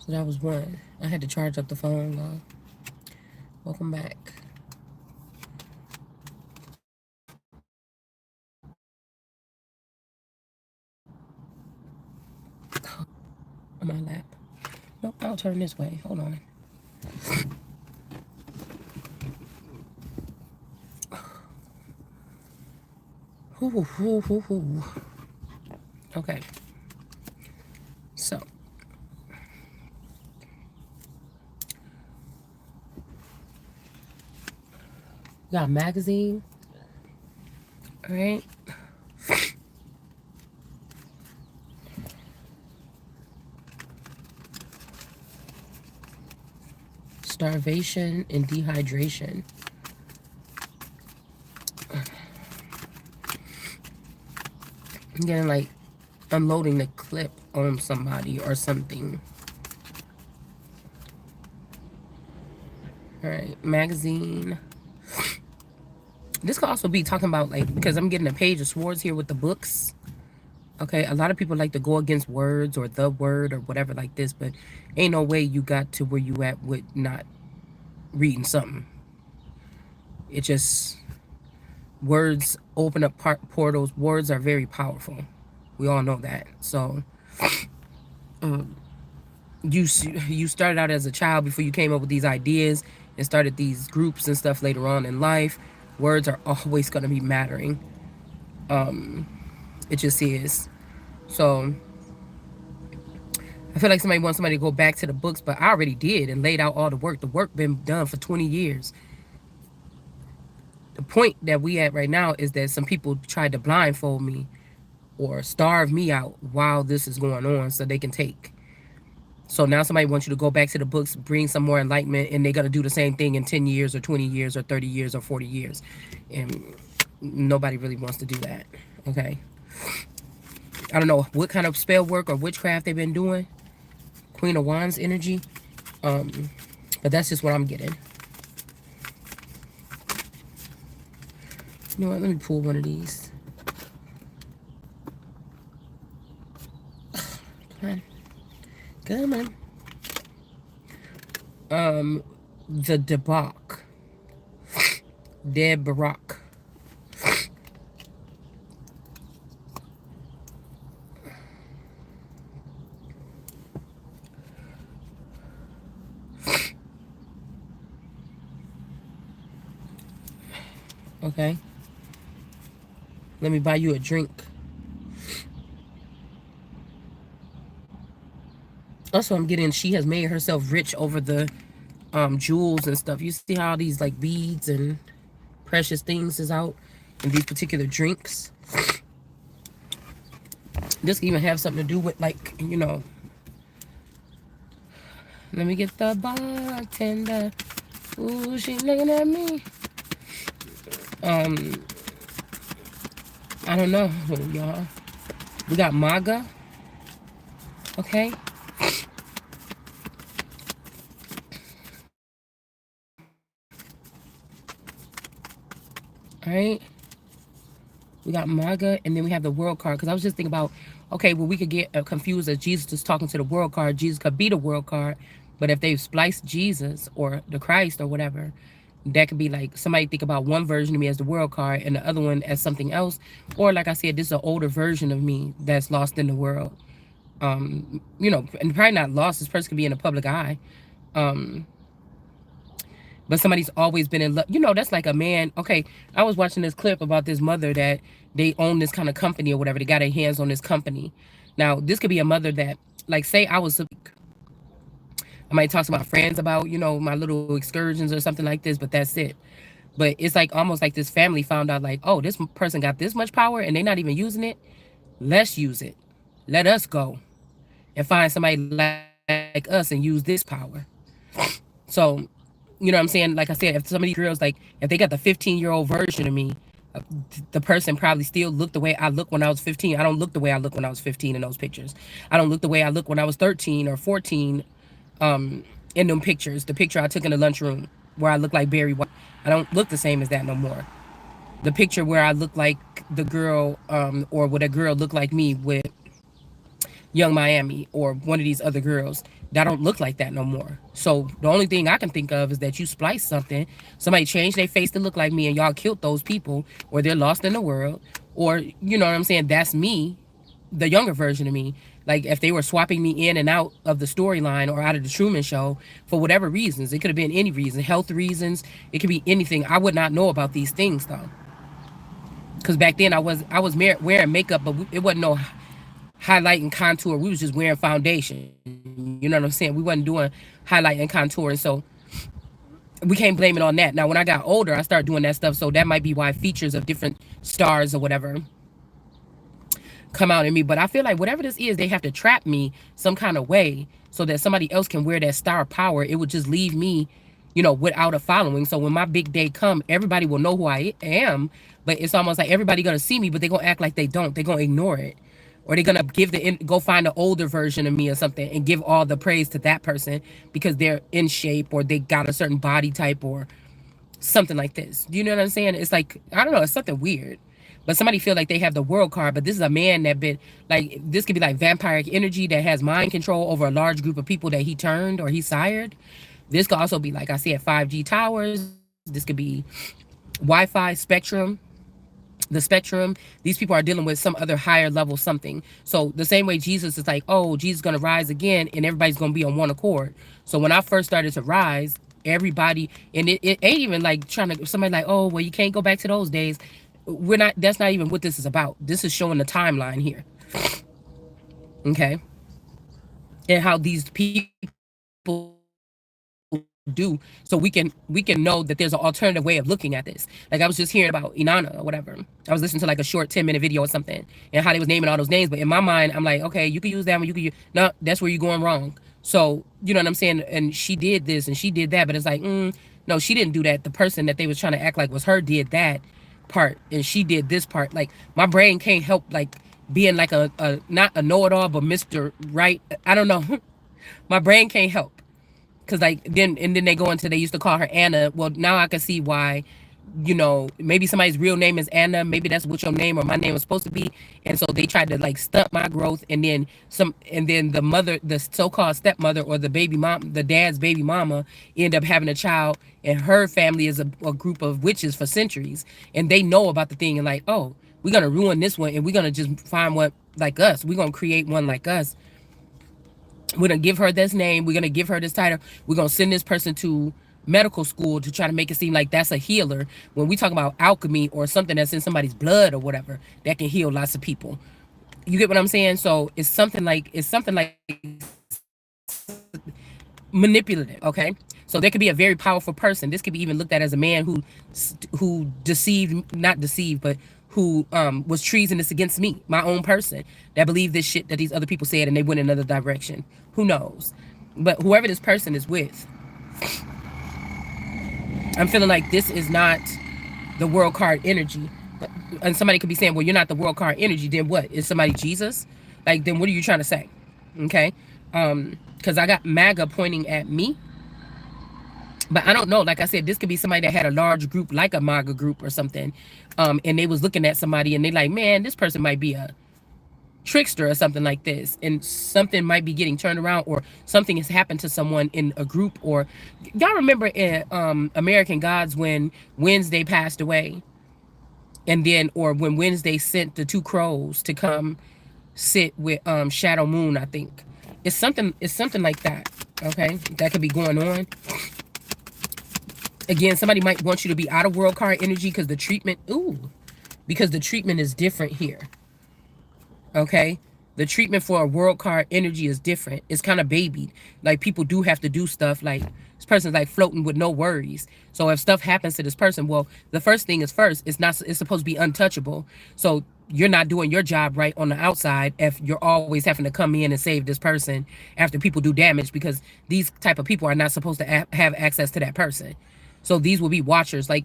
So that was one. I had to charge up the phone, y'all. Welcome back. On my lap. Nope, I'll turn this way. Hold on. Okay. So, got a magazine. All right. Starvation and dehydration. I'm getting like unloading the clip on somebody or something. All right, magazine. This could also be talking about like, because I'm getting a page of swords here with the books. Okay, a lot of people like to go against words or the word or whatever like this, but ain't no way you got to where you at with not reading something. It just, words open up portals. Words are very powerful. We all know that. So you started out as a child before you came up with these ideas and started these groups and stuff later on in life. Words are always going to be mattering. It just is. So I feel like somebody wants somebody to go back to the books, but I already did and laid out all the work. The work been done for 20 years. The point that we at right now is that some people tried to blindfold me or starve me out while this is going on so they can take. So now somebody wants you to go back to the books, bring some more enlightenment, and they're going to do the same thing in 10 years or 20 years or 30 years or 40 years. And nobody really wants to do that. Okay. I don't know what kind of spell work or witchcraft they've been doing. Queen of Wands energy. But that's just what I'm getting. You know what? Let me pull one of these. Come on. Come on. The debauch. Dead Barak. Okay. Let me buy you a drink. Also, I'm getting, she has made herself rich over the jewels and stuff. You see how these like beads and precious things is out in these particular drinks. This can even have something to do with like, you know, let me get the bartender. Ooh, she looking at me. I don't know, y'all. We got MAGA. Okay. All right. We got MAGA, and then we have the world card. Because I was just thinking about, okay, well, we could get confused that Jesus is talking to the world card. Jesus could be the world card. But if they've spliced Jesus or the Christ or whatever, that could be like somebody think about one version of me as the world card and the other one as something else. Or like I said, this is an older version of me that's lost in the world. You know, and probably not lost. This person could be in the public eye. But somebody's always been in love. You know, that's like a man. Okay, I was watching this clip about this mother that they own this kind of company or whatever. They got their hands on this company. Now, this could be a mother that, like, say I might talk to my friends about, you know, my little excursions or something like this, but that's it. But it's like almost like this family found out like, oh, this person got this much power and they're not even using it. Let's use it. Let us go and find somebody like us and use this power. So, you know what I'm saying? Like I said, if some of these girls, like, if they got the 15-year-old version of me, the person probably still looked the way I looked when I was 15. I don't look the way I look when I was 15 in those pictures. I don't look the way I look when I was 13 or 14 in them pictures. The picture I took in the lunchroom where I look like Barry White. I don't look the same as that no more. The picture where I look like the girl or what a girl looked like me with Young Miami or one of these other girls, that don't look like that no more. So the only thing I can think of is that you spliced something, somebody changed their face to look like me, and y'all killed those people, or they're lost in the world, or you know what I'm saying? That's me, the younger version of me. Like if they were swapping me in and out of the storyline or out of the Truman Show for whatever reasons, it could have been any reason, health reasons, it could be anything. I would not know about these things though, because back then I was wearing makeup, but it wasn't no highlight and contour. We was just wearing foundation. You know what I'm saying? We wasn't doing highlight and contour, and so we can't blame it on that. Now, when I got older, I started doing that stuff, so that might be why features of different stars or whatever come out in me. But I feel like whatever this is, they have to trap me some kind of way so that somebody else can wear that star power. It would just leave me, without a following. So when my big day come, everybody will know who I am. But it's almost like everybody gonna see me, but they gonna act like they don't. They gonna ignore it, or they're gonna go find an older version of me or something and give all the praise to that person because they're in shape or they got a certain body type or something like this. Do you know what I'm saying? It's like, I don't know, it's something weird. But somebody feel like they have the world card, but this is a man that been like, this could be like vampiric energy that has mind control over a large group of people that he turned or he sired. This could also be, like I said, 5G towers. This could be Wi-Fi spectrum, the spectrum. These people are dealing with some other higher level something. So the same way Jesus is like, oh, Jesus is going to rise again and everybody's going to be on one accord. So when I first started to rise, everybody, and it ain't even like trying to, somebody like, oh, well, you can't go back to those days. We're not, that's not even what this is about. This is showing the timeline here. Okay. And how these people do, so we can know that there's an alternative way of looking at this. Like I was just hearing about Inanna or whatever. I was listening to like a short 10-minute video or something and how they was naming all those names, but in my mind I'm like, okay, you can use that one, you can use, no, that's where you're going wrong. So you know what I'm saying? And she did this and she did that, but it's like, no, she didn't do that. The person that they was trying to act like was her did that part and she did this part. Like my brain can't help like being like a not a know-it-all but Mr. Right. I don't know. My brain can't help. Cause like then they go into, they used to call her Anna. Well, now I can see why, maybe somebody's real name is Anna. Maybe that's what your name or my name was supposed to be. And so they tried to like stunt my growth. And then the mother, the so-called stepmother or the baby mom, the dad's baby mama, end up having a child. And her family is a group of witches for centuries. And they know about the thing and like, oh, we're going to ruin this one. And we're going to just find one like us. We're going to create one like us. We're going to give her this name. We're going to give her this title. We're going to send this person to medical school to try to make it seem like that's a healer. When we talk about alchemy or something that's in somebody's blood or whatever, that can heal lots of people. You get what I'm saying? So it's something like manipulative, okay? So there could be a very powerful person. This could be even looked at as a man who deceived, not deceived, but who was treasonous against me, my own person, that believed this shit that these other people said and they went in another direction. Who knows? But whoever this person is with, I'm feeling like this is not the world card energy. And somebody could be saying, well, you're not the world card energy. Then what? Is somebody Jesus? Like, then what are you trying to say? Okay? Because I got MAGA pointing at me. But I don't know. Like I said, this could be somebody that had a large group, like a MAGA group or something. And they was looking at somebody and they like, man, this person might be a trickster or something like this. And something might be getting turned around or something has happened to someone in a group. Or y'all remember in American Gods when Wednesday passed away? And then, or when Wednesday sent the two crows to come sit with Shadow Moon, I think. It's something like that. Okay? That could be going on. Again, somebody might want you to be out of world card energy because the treatment, because the treatment is different here. Okay? The treatment for a world card energy is different. It's kind of babied. Like people do have to do stuff. Like this person's like floating with no worries. So if stuff happens to this person, well, the first thing is first. It's supposed to be untouchable. So you're not doing your job right on the outside if you're always having to come in and save this person after people do damage, because these type of people are not supposed to have access to that person. So these will be watchers, like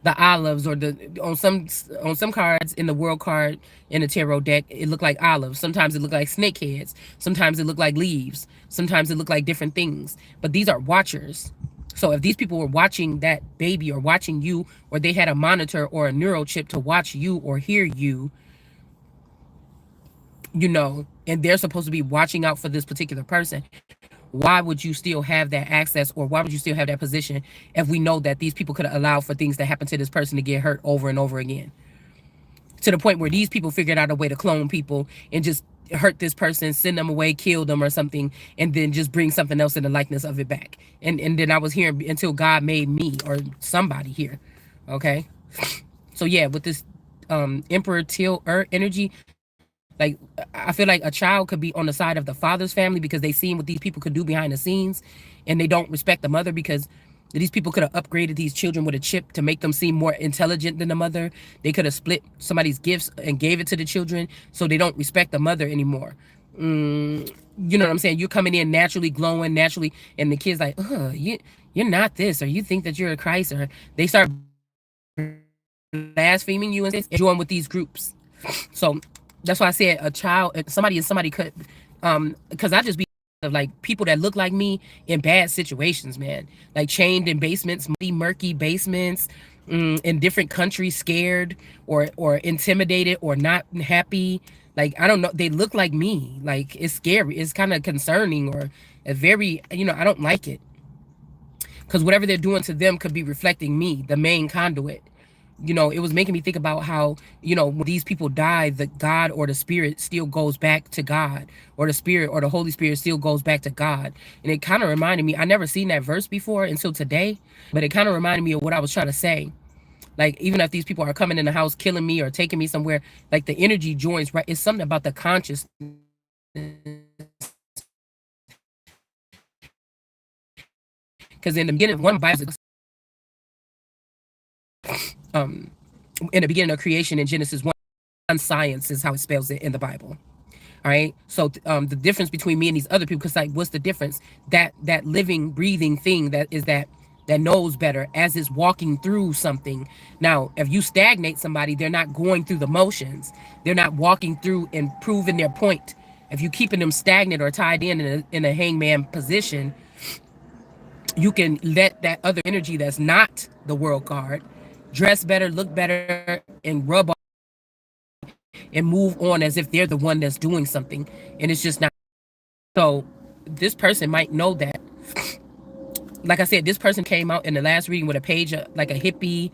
the olives, or on some cards in the world card in the tarot deck, it look like olives. Sometimes it look like snake heads. Sometimes it look like leaves. Sometimes it look like different things. But these are watchers. So if these people were watching that baby or watching you, or they had a monitor or a neural chip to watch you or hear you, and they're supposed to be watching out for this particular person, why would you still have that access, or why would you still have that position if we know that these people could allow for things to happen to this person to get hurt over and over again, to the point where these people figured out a way to clone people and just hurt this person, send them away, kill them or something, and then just bring something else in the likeness of it back. And then I was here until God made me or somebody here. Okay. So yeah, with this Emperor Till energy, like I feel like a child could be on the side of the father's family because they seen what these people could do behind the scenes, and they don't respect the mother because these people could have upgraded these children with a chip to make them seem more intelligent than the mother. They could have split somebody's gifts and gave it to the children, so they don't respect the mother anymore. You know what I'm saying? You're coming in naturally glowing, naturally, and the kid's like, you're not this, or you think that you're a Christ, or they start blaspheming you and join with these groups. So that's why I said a child, somebody could, because I just be of like people that look like me in bad situations, man, like chained in basements, murky basements, in different countries, scared or intimidated or not happy. Like I don't know, they look like me. Like it's scary. It's kind of concerning or a very, I don't like it because whatever they're doing to them could be reflecting me, the main conduit. It was making me think about how, when these people die, the God or the spirit still goes back to God, or the spirit or the Holy Spirit still goes back to God. And it kind of reminded me, I never seen that verse before until today, but it kind of reminded me of what I was trying to say. Like, even if these people are coming in the house, killing me or taking me somewhere, like the energy joins, right? It's something about the consciousness. Because in the beginning of one Bible, in the beginning of creation in Genesis 1, science is how it spells it in the Bible. All right. So the difference between me and these other people, because like, what's the difference? That living, breathing thing that knows better as it's walking through something. Now, if you stagnate somebody, they're not going through the motions. They're not walking through and proving their point. If you keeping them stagnant or tied in a hangman position, you can let that other energy that's not the world card dress better, look better, and rub off and move on as if they're the one that's doing something, and it's just not. So this person might know that. Like I said, this person came out in the last reading with a page like a hippie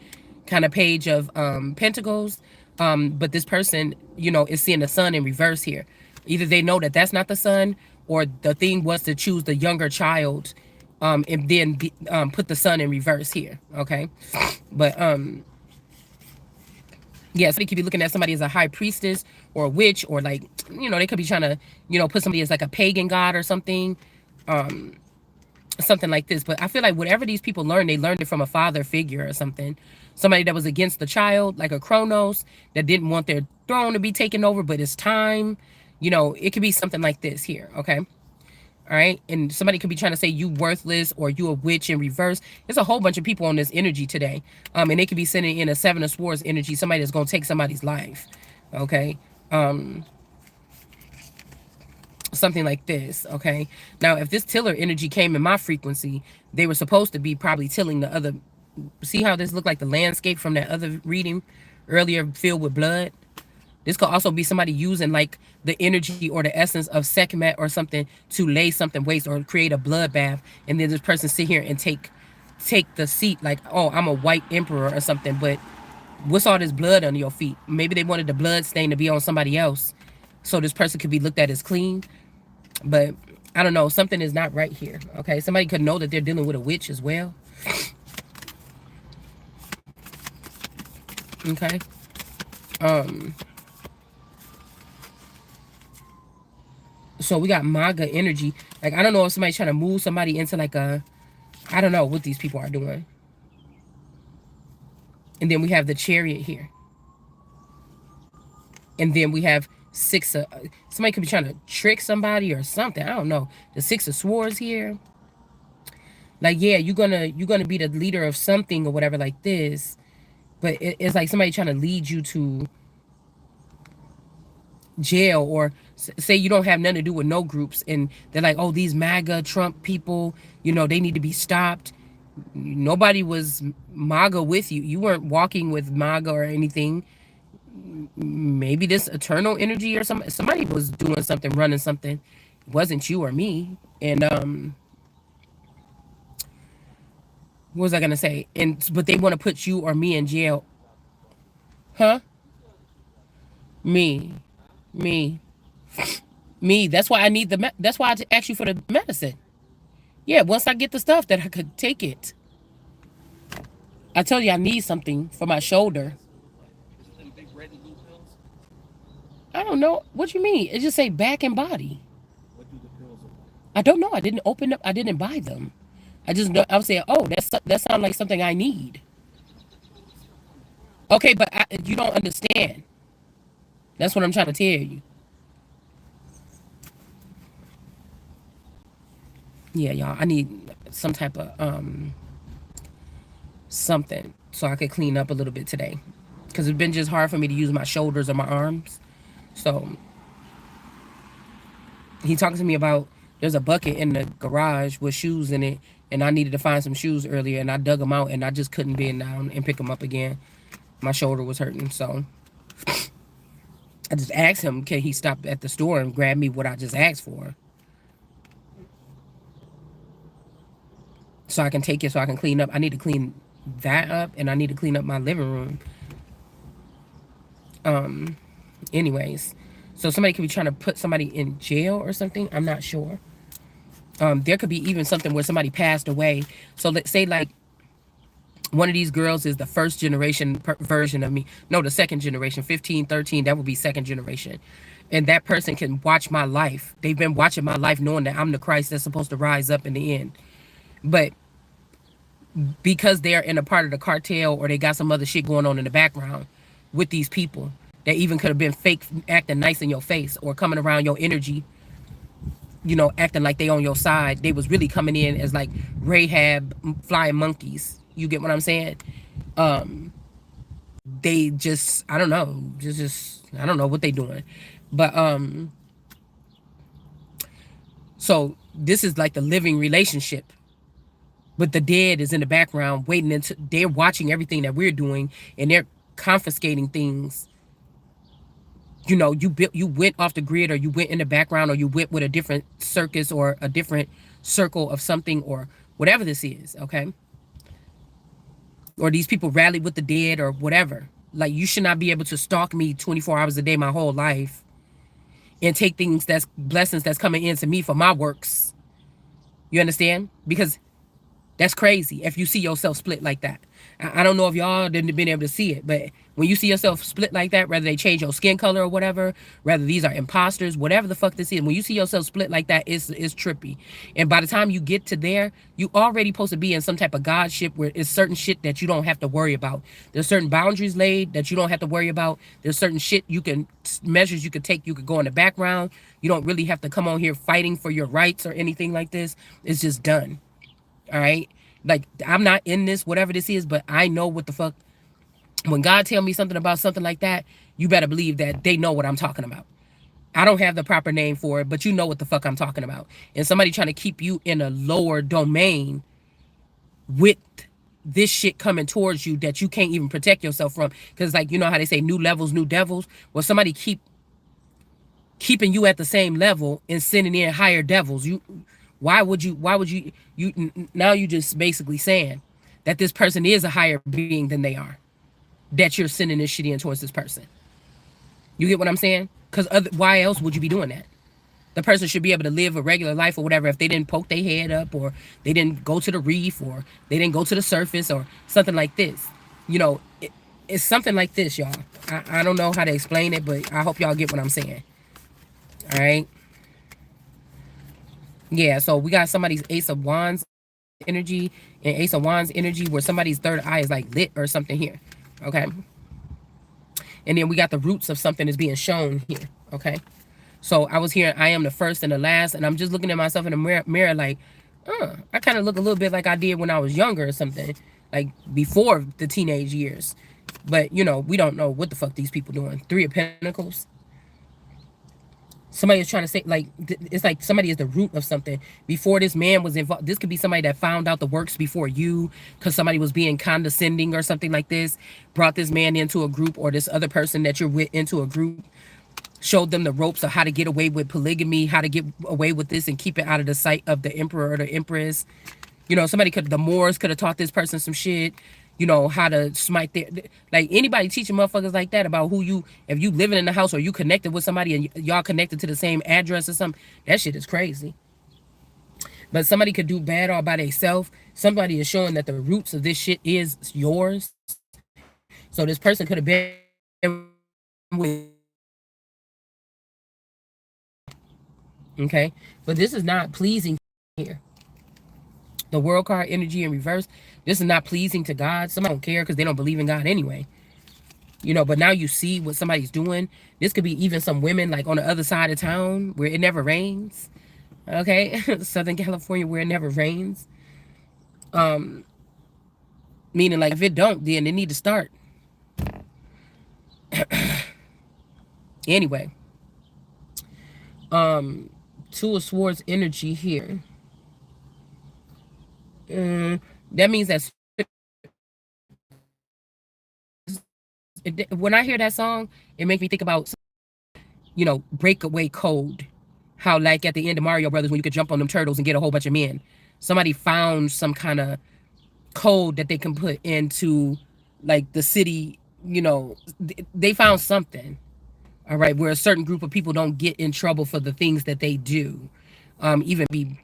kind of page of pentacles, but this person, is seeing the sun in reverse here. Either they know that that's not the sun, or the thing was to choose the younger child, and then put the sun in reverse here. Okay. But yeah, so they could be looking at somebody as a high priestess or a witch, or like, they could be trying to, put somebody as like a pagan god or something, something like this. But I feel like whatever these people learned, they learned it from a father figure or something. Somebody that was against the child, like a Kronos, that didn't want their throne to be taken over, but it's time. It could be something like this here, okay? All right. And somebody could be trying to say you worthless or you a witch in reverse. There's a whole bunch of people on this energy today. And they could be sending in a Seven of Swords energy, somebody that's going to take somebody's life. Okay. Something like this. Okay. Now, if this tiller energy came in my frequency, they were supposed to be probably tilling the other. See how this looked like the landscape from that other reading earlier filled with blood? This could also be somebody using like the energy or the essence of Sekhmet or something to lay something waste or create a bloodbath, and then this person sit here and take the seat like, oh, I'm a white emperor or something. But what's all this blood on your feet? Maybe they wanted the blood stain to be on somebody else, so this person could be looked at as clean. But I don't know, something is not right here. Okay, somebody could know that they're dealing with a witch as well. Okay. So we got MAGA energy. Like, I don't know if somebody's trying to move somebody into like a, I don't know what these people are doing. And then we have the Chariot here. And then we have six of, somebody could be trying to trick somebody or something. I don't know. The Six of Swords here. Like, yeah, you're gonna be the leader of something or whatever like this. But it's like somebody trying to lead you to jail, or say you don't have nothing to do with no groups, and they're like, oh, these MAGA Trump people, they need to be stopped. Nobody was MAGA with you. You weren't walking with MAGA or anything. maybe this eternal energy or somebody was doing something, running something. It wasn't you or me. And what was I gonna say? And but they want to put you or me in jail, huh? Me, me, me. That's why I need the. That's why I asked you for the medicine. Yeah, once I get the stuff that I could take it. I told you I need something for my shoulder. I don't know what you mean. It just say back and body. I don't know. I didn't open up. I didn't buy them. I just know. I was saying, oh, that sounds like something I need. Okay, but you don't understand. That's what I'm trying to tell you. Yeah, y'all. I need some type of something so I could clean up a little bit today, because it's been just hard for me to use my shoulders or my arms. So he talking to me about there's a bucket in the garage with shoes in it, and I needed to find some shoes earlier, and I dug them out, and I just couldn't bend down and pick them up again. My shoulder was hurting, so I just asked him, can he stop at the store and grab me what I just asked for, so I can take it, so I can clean up. I need to clean that up, and I need to clean up my living room. Anyways, so somebody could be trying to put somebody in jail or something. I'm not sure. There could be even something where somebody passed away. So let's say like one of these girls is the first generation version of me. No, the second generation, 15, 13, that would be second generation. And that person can watch my life. They've been watching my life knowing that I'm the Christ that's supposed to rise up in the end. But because they're in a part of the cartel, or they got some other shit going on in the background with these people that even could have been fake acting nice in your face or coming around your energy, acting like they on your side, they was really coming in as like Rahab flying monkeys. You get what I'm saying? They just, I don't know, just I don't know what they doing. But so this is like the living relationship. But the dead is in the background waiting until they're watching everything that we're doing, and they're confiscating things. You went off the grid, or you went in the background, or you went with a different circus or a different circle of something, or whatever this is, okay? Or these people rallied with the dead or whatever. Like, you should not be able to stalk me 24 hours a day my whole life and take things that's blessings that's coming into me for my works. You understand? Because that's crazy if you see yourself split like that. I don't know if y'all didn't been able to see it, but when you see yourself split like that, whether they change your skin color or whatever, whether these are imposters, whatever the fuck this is, when you see yourself split like that, it's trippy. And by the time you get to there, you already supposed to be in some type of godship where it's certain shit that you don't have to worry about. There's certain boundaries laid that you don't have to worry about. There's certain shit measures you could take. You could go in the background. You don't really have to come on here fighting for your rights or anything like this. It's just done. All right, like, I'm not in this, whatever this is, but I know what the fuck. When God tell me something about something like that, you better believe that they know what I'm talking about. I don't have the proper name for it, but you know what the fuck I'm talking about. And somebody trying to keep you in a lower domain with this shit coming towards you that you can't even protect yourself from, because, like, you know how they say new levels, new devils. Well, somebody keeping you at the same level and sending in higher devils. Now you just basically saying that this person is a higher being than they are, that you're sending this shit in towards this person. You get what I'm saying? Because why else would you be doing that? The person should be able to live a regular life or whatever if they didn't poke their head up, or they didn't go to the reef, or they didn't go to the surface, or something like this. It's something like this, y'all. I don't know how to explain it, but I hope y'all get what I'm saying. All right. Yeah, so we got somebody's Ace of Wands energy and Ace of Wands energy where somebody's third eye is like lit or something here. Okay. And then we got the roots of something is being shown here. Okay. So I was hearing I am the first and the last, and I'm just looking at myself in the mirror like, I kind of look a little bit like I did when I was younger or something, like before the teenage years. But, we don't know what the fuck these people doing. Three of Pentacles. Somebody is trying to say, like, it's like somebody is the root of something. Before this man was involved, this could be somebody that found out the works before you, because somebody was being condescending or something like this, brought this man into a group, or this other person that you're with into a group, showed them the ropes of how to get away with polygamy, how to get away with this and keep it out of the sight of the emperor or the empress. You know, somebody could, the Moors could have taught this person some shit, you know, how to smite their, like anybody teaching motherfuckers like that about who you, if you living in the house or you connected with somebody and y'all connected to the same address or something, that shit is crazy. But somebody could do bad all by themselves. Somebody is showing that the roots of this shit is yours. So this person could have been with, okay? But this is not pleasing here. The world card energy in reverse, this is not pleasing to God. Some don't care because they don't believe in God anyway. You know, but now you see what somebody's doing. This could be even some women like on the other side of town where it never rains. Okay. Southern California where it never rains. Meaning like if it don't, then they need to start. Anyway. Two of Swords energy here. That means that when I hear that song, it makes me think about, you know, breakaway code. How like at the end of Mario Brothers when you could jump on them turtles and get a whole bunch of men. Somebody found some kind of code that they can put into like the city, you know, they found something. All right, where a certain group of people don't get in trouble for the things that they do. Even be,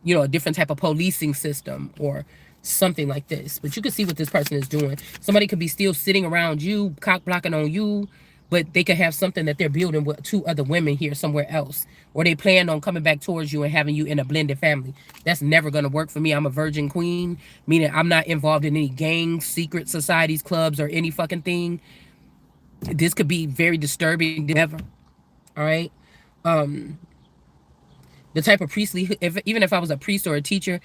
you know, a different type of policing system or something like this. But you can see what this person is doing. Somebody could be still sitting around you, cock blocking on you, but they could have something that they're building with two other women here somewhere else. Or they plan on coming back towards you and having you in a blended family. That's never going to work for me. I'm a virgin queen, meaning I'm not involved in any gangs, secret societies, clubs, or any fucking thing. This could be very disturbing ever. All right. The type of priestly, even if I was a priest or a teacher,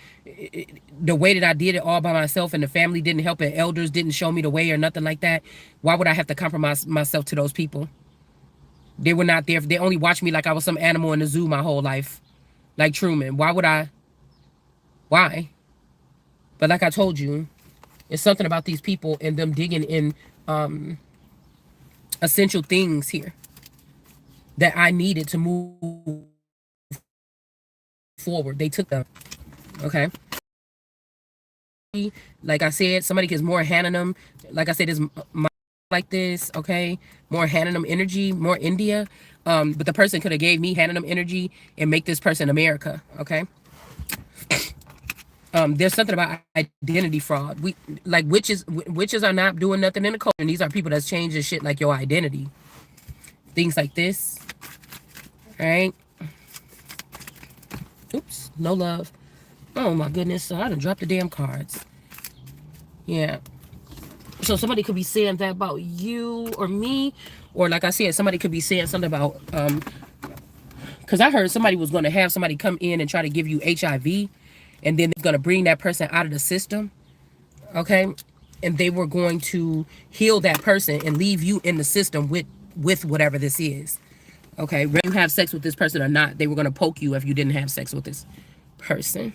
the way that I did it all by myself and the family didn't help and elders didn't show me the way or nothing like that, why would I have to compromise myself to those people? They were not there. They only watched me like I was some animal in the zoo my whole life, like Truman. Why would I? Why? But like I told you, it's something about these people and them digging in essential things here that I needed to move forward. They took them. Okay. Like I said, somebody gets more Hananum. Like I said, is like this, okay? More Hananum energy, more India. But the person could have gave me Hananum energy and make this person America, okay? There's something about identity fraud. We like witches are not doing nothing in the culture. And these are people that's changing shit like your identity. Things like this. All right. Oops, no love. Oh my goodness, so I done dropped the damn cards. Yeah. So somebody could be saying that about you or me, or like I said, somebody could be saying something about because I heard somebody was going to have somebody come in and try to give you HIV, and then it's going to bring that person out of the system, okay? And they were going to heal that person and leave you in the system with whatever this is, okay? Whether you have sex with this person or not, they were going to poke you if you didn't have sex with this person.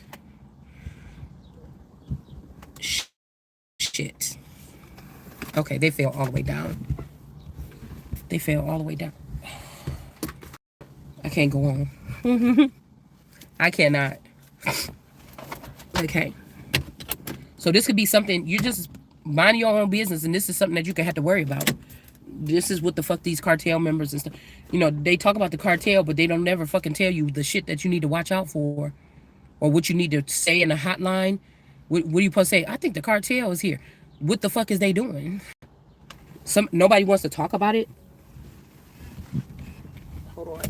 Shit. Okay, they fell all the way down. They fell all the way down. I can't go on. I cannot. Okay. So this could be something, you just mind your own business, and this is something that you can have to worry about. This is what the fuck these cartel members and stuff, you know, they talk about the cartel, but they don't never fucking tell you the shit that you need to watch out for, or what you need to say in a hotline. What are you supposed to say? I think the cartel is here. What the fuck is they doing? Nobody wants to talk about it. Hold on.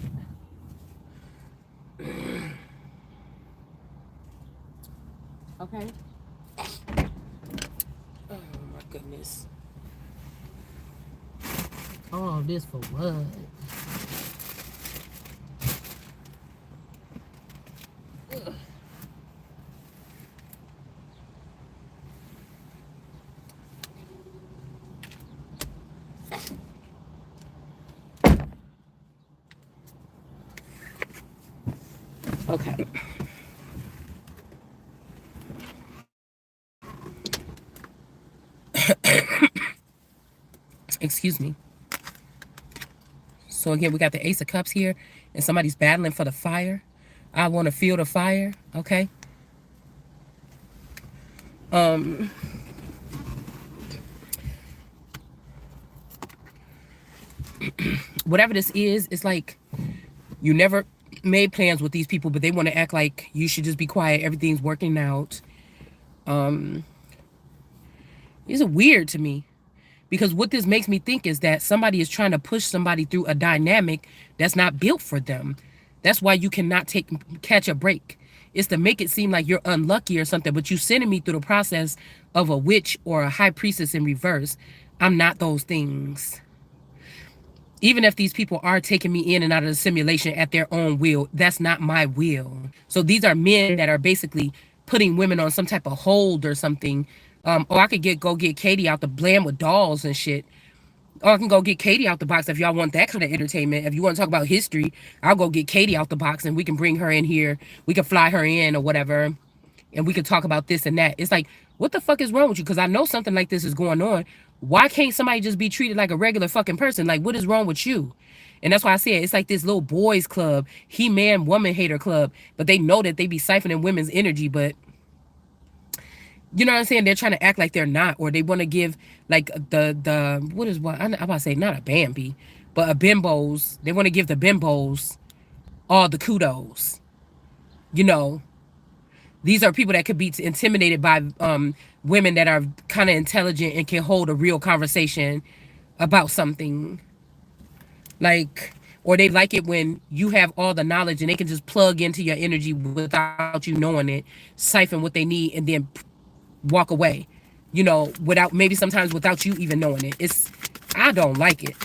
Okay. Oh my goodness. All this for what? Ugh. Okay. Excuse me. So again, we got the Ace of Cups here, and somebody's battling for the fire. I want to feel the fire. Okay. Um, Whatever this is, it's like you never made plans with these people, but they want to act like you should just be quiet. Everything's working out. Um, it's weird to me because what this makes me think is that somebody is trying to push somebody through a dynamic that's not built for them. That's why you cannot catch a break. It's to make it seem like you're unlucky or something, but you sending me through the process of a witch or a high priestess in reverse. I'm not those things. Even if these people are taking me in and out of the simulation at their own will, that's not my will. So these are men that are basically putting women on some type of hold or something. Or I could go get Katie out the blam with dolls and shit. Or I can go get Katie out the box if y'all want that kind of entertainment. If you want to talk about history, I'll go get Katie out the box and we can bring her in here. We can fly her in or whatever. And we could talk about this and that. It's like, what the fuck is wrong with you? Because I know something like this is going on. Why can't somebody just be treated like a regular fucking person? Like, what is wrong with you? And that's why I say it's like this little boys club, he-man, woman hater club. But they know that they be siphoning women's energy, but you know what I'm saying? They're trying to act like they're not, or they want to give like the what is what I'm about to say, not a Bambi, but a bimbos. They want to give the bimbos all the kudos. You know, these are people that could be intimidated by women that are kind of intelligent and can hold a real conversation about something. Like, or they like it when you have all the knowledge and they can just plug into your energy without you knowing it, siphon what they need, and then walk away. You know, without maybe sometimes without you even knowing it. I don't like it.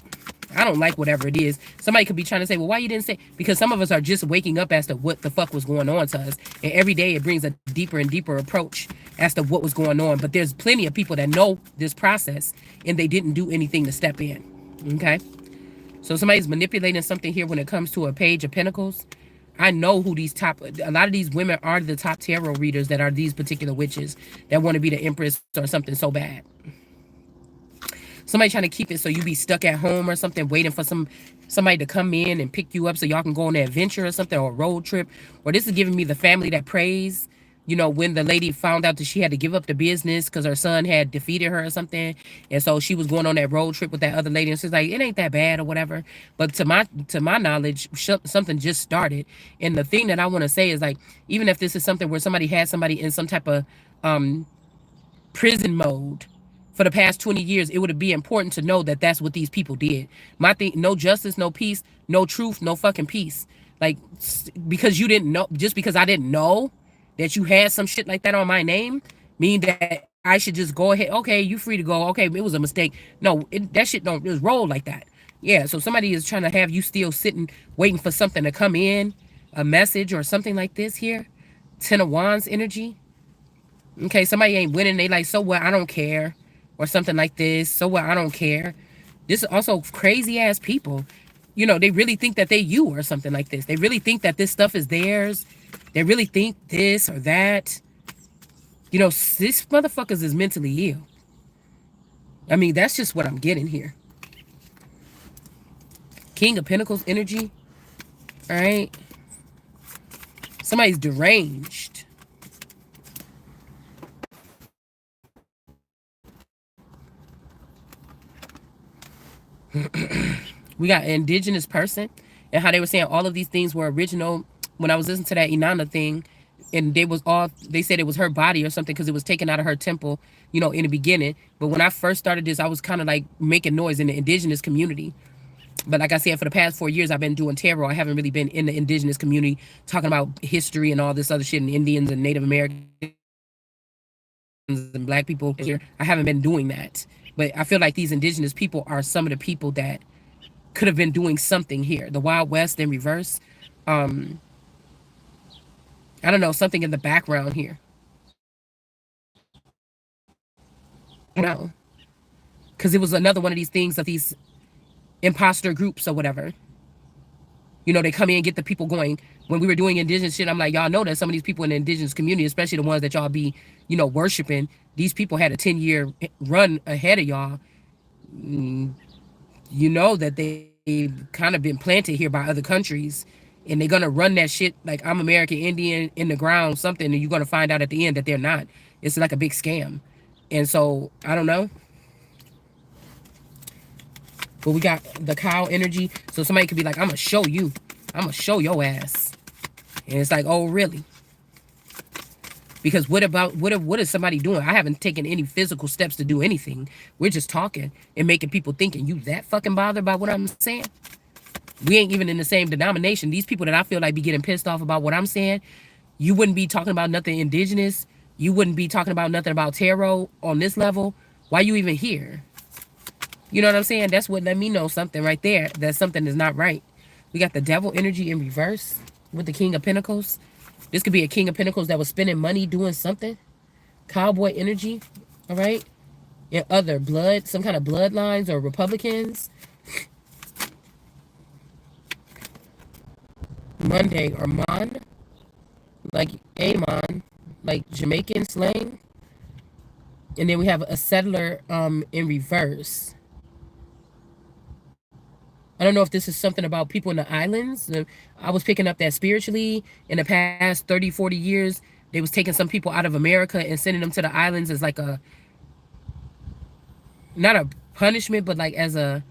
I don't like whatever it is. Somebody could be trying to say, well, why you didn't say? Because some of us are just waking up as to what the fuck was going on to us. And every day it brings a deeper and deeper approach as to what was going on. But there's plenty of people that know this process and they didn't do anything to step in. Okay? So somebody's manipulating something here when it comes to a page of pentacles. I know who a lot of these women are the top tarot readers that are these particular witches that want to be the empress or something so bad. Somebody trying to keep it so you be stuck at home or something, waiting for somebody to come in and pick you up so y'all can go on an adventure or something, or a road trip. Or this is giving me the family that prays. You know, when the lady found out that she had to give up the business because her son had defeated her or something, and so she was going on that road trip with that other lady, and she's like, it ain't that bad or whatever. But to my knowledge, something just started. And the thing that I want to say is, like, even if this is something where somebody had somebody in some type of prison mode for the past 20 years, it would be important to know that that's what these people did. My thing, no justice, no peace, no truth, no fucking peace. Like, because you didn't know, just because I didn't know that you had some shit like that on my name, mean that I should just go ahead. Okay, you free to go. Okay, it was a mistake. No, that shit don't just roll like that. Yeah, so somebody is trying to have you still sitting, waiting for something to come in, a message or something like this here. Ten of Wands energy. Okay, somebody ain't winning. They like, so what? I don't care. Or something like this. So what? I don't care. This is also crazy ass people. You know, they really think that they you or something like this. They really think that this stuff is theirs. They really think this or that. You know, these motherfuckers is mentally ill. I mean, that's just what I'm getting here. King of Pentacles energy. All right. Somebody's deranged. We got an indigenous person, and how they were saying all of these things were original. When I was listening to that Inanna thing, and they said it was her body or something because it was taken out of her temple, you know, in the beginning. But when I first started this, I was kind of like making noise in the indigenous community. But like I said, for the past 4 years, I've been doing tarot. I haven't really been in the indigenous community talking about history and all this other shit, and Indians and Native Americans and black people here. I haven't been doing that. But I feel like these indigenous people are some of the people that could have been doing something here. The Wild West in reverse. Um, I don't know, something in the background here. No. Because it was another one of these things of these imposter groups or whatever. You know, they come in and get the people going. When we were doing indigenous shit, I'm like, y'all know that some of these people in the indigenous community, especially the ones that y'all be, you know, worshiping, these people had a 10-year run ahead of y'all. You know that they've kind of been planted here by other countries, and they're gonna run that shit like I'm American Indian in the ground, something, and you're gonna find out at the end that they're not. It's like a big scam. And so I don't know. But we got the cow energy. So somebody could be like, I'm gonna show you. I'm gonna show your ass. And it's like, oh really? Because what is somebody doing? I haven't taken any physical steps to do anything. We're just talking and making people thinking you that fucking bothered by what I'm saying. We ain't even in the same denomination. These people that I feel like be getting pissed off about what I'm saying, you wouldn't be talking about nothing indigenous. You wouldn't be talking about nothing about tarot on this level. Why you even here? You know what I'm saying? That's what let me know something right there. That something is not right. We got the devil energy in reverse with the King of Pentacles. This could be a King of Pentacles that was spending money doing something. Cowboy energy. All right. And other blood, some kind of bloodlines or Republicans. Monday or Mon. Like Amon. Like Jamaican slang. And then we have a settler in reverse. I don't know if this is something about people in the islands. I was picking up that spiritually in the past 30, 40 years, they was taking some people out of America and sending them to the islands as like a, not a punishment, but like as a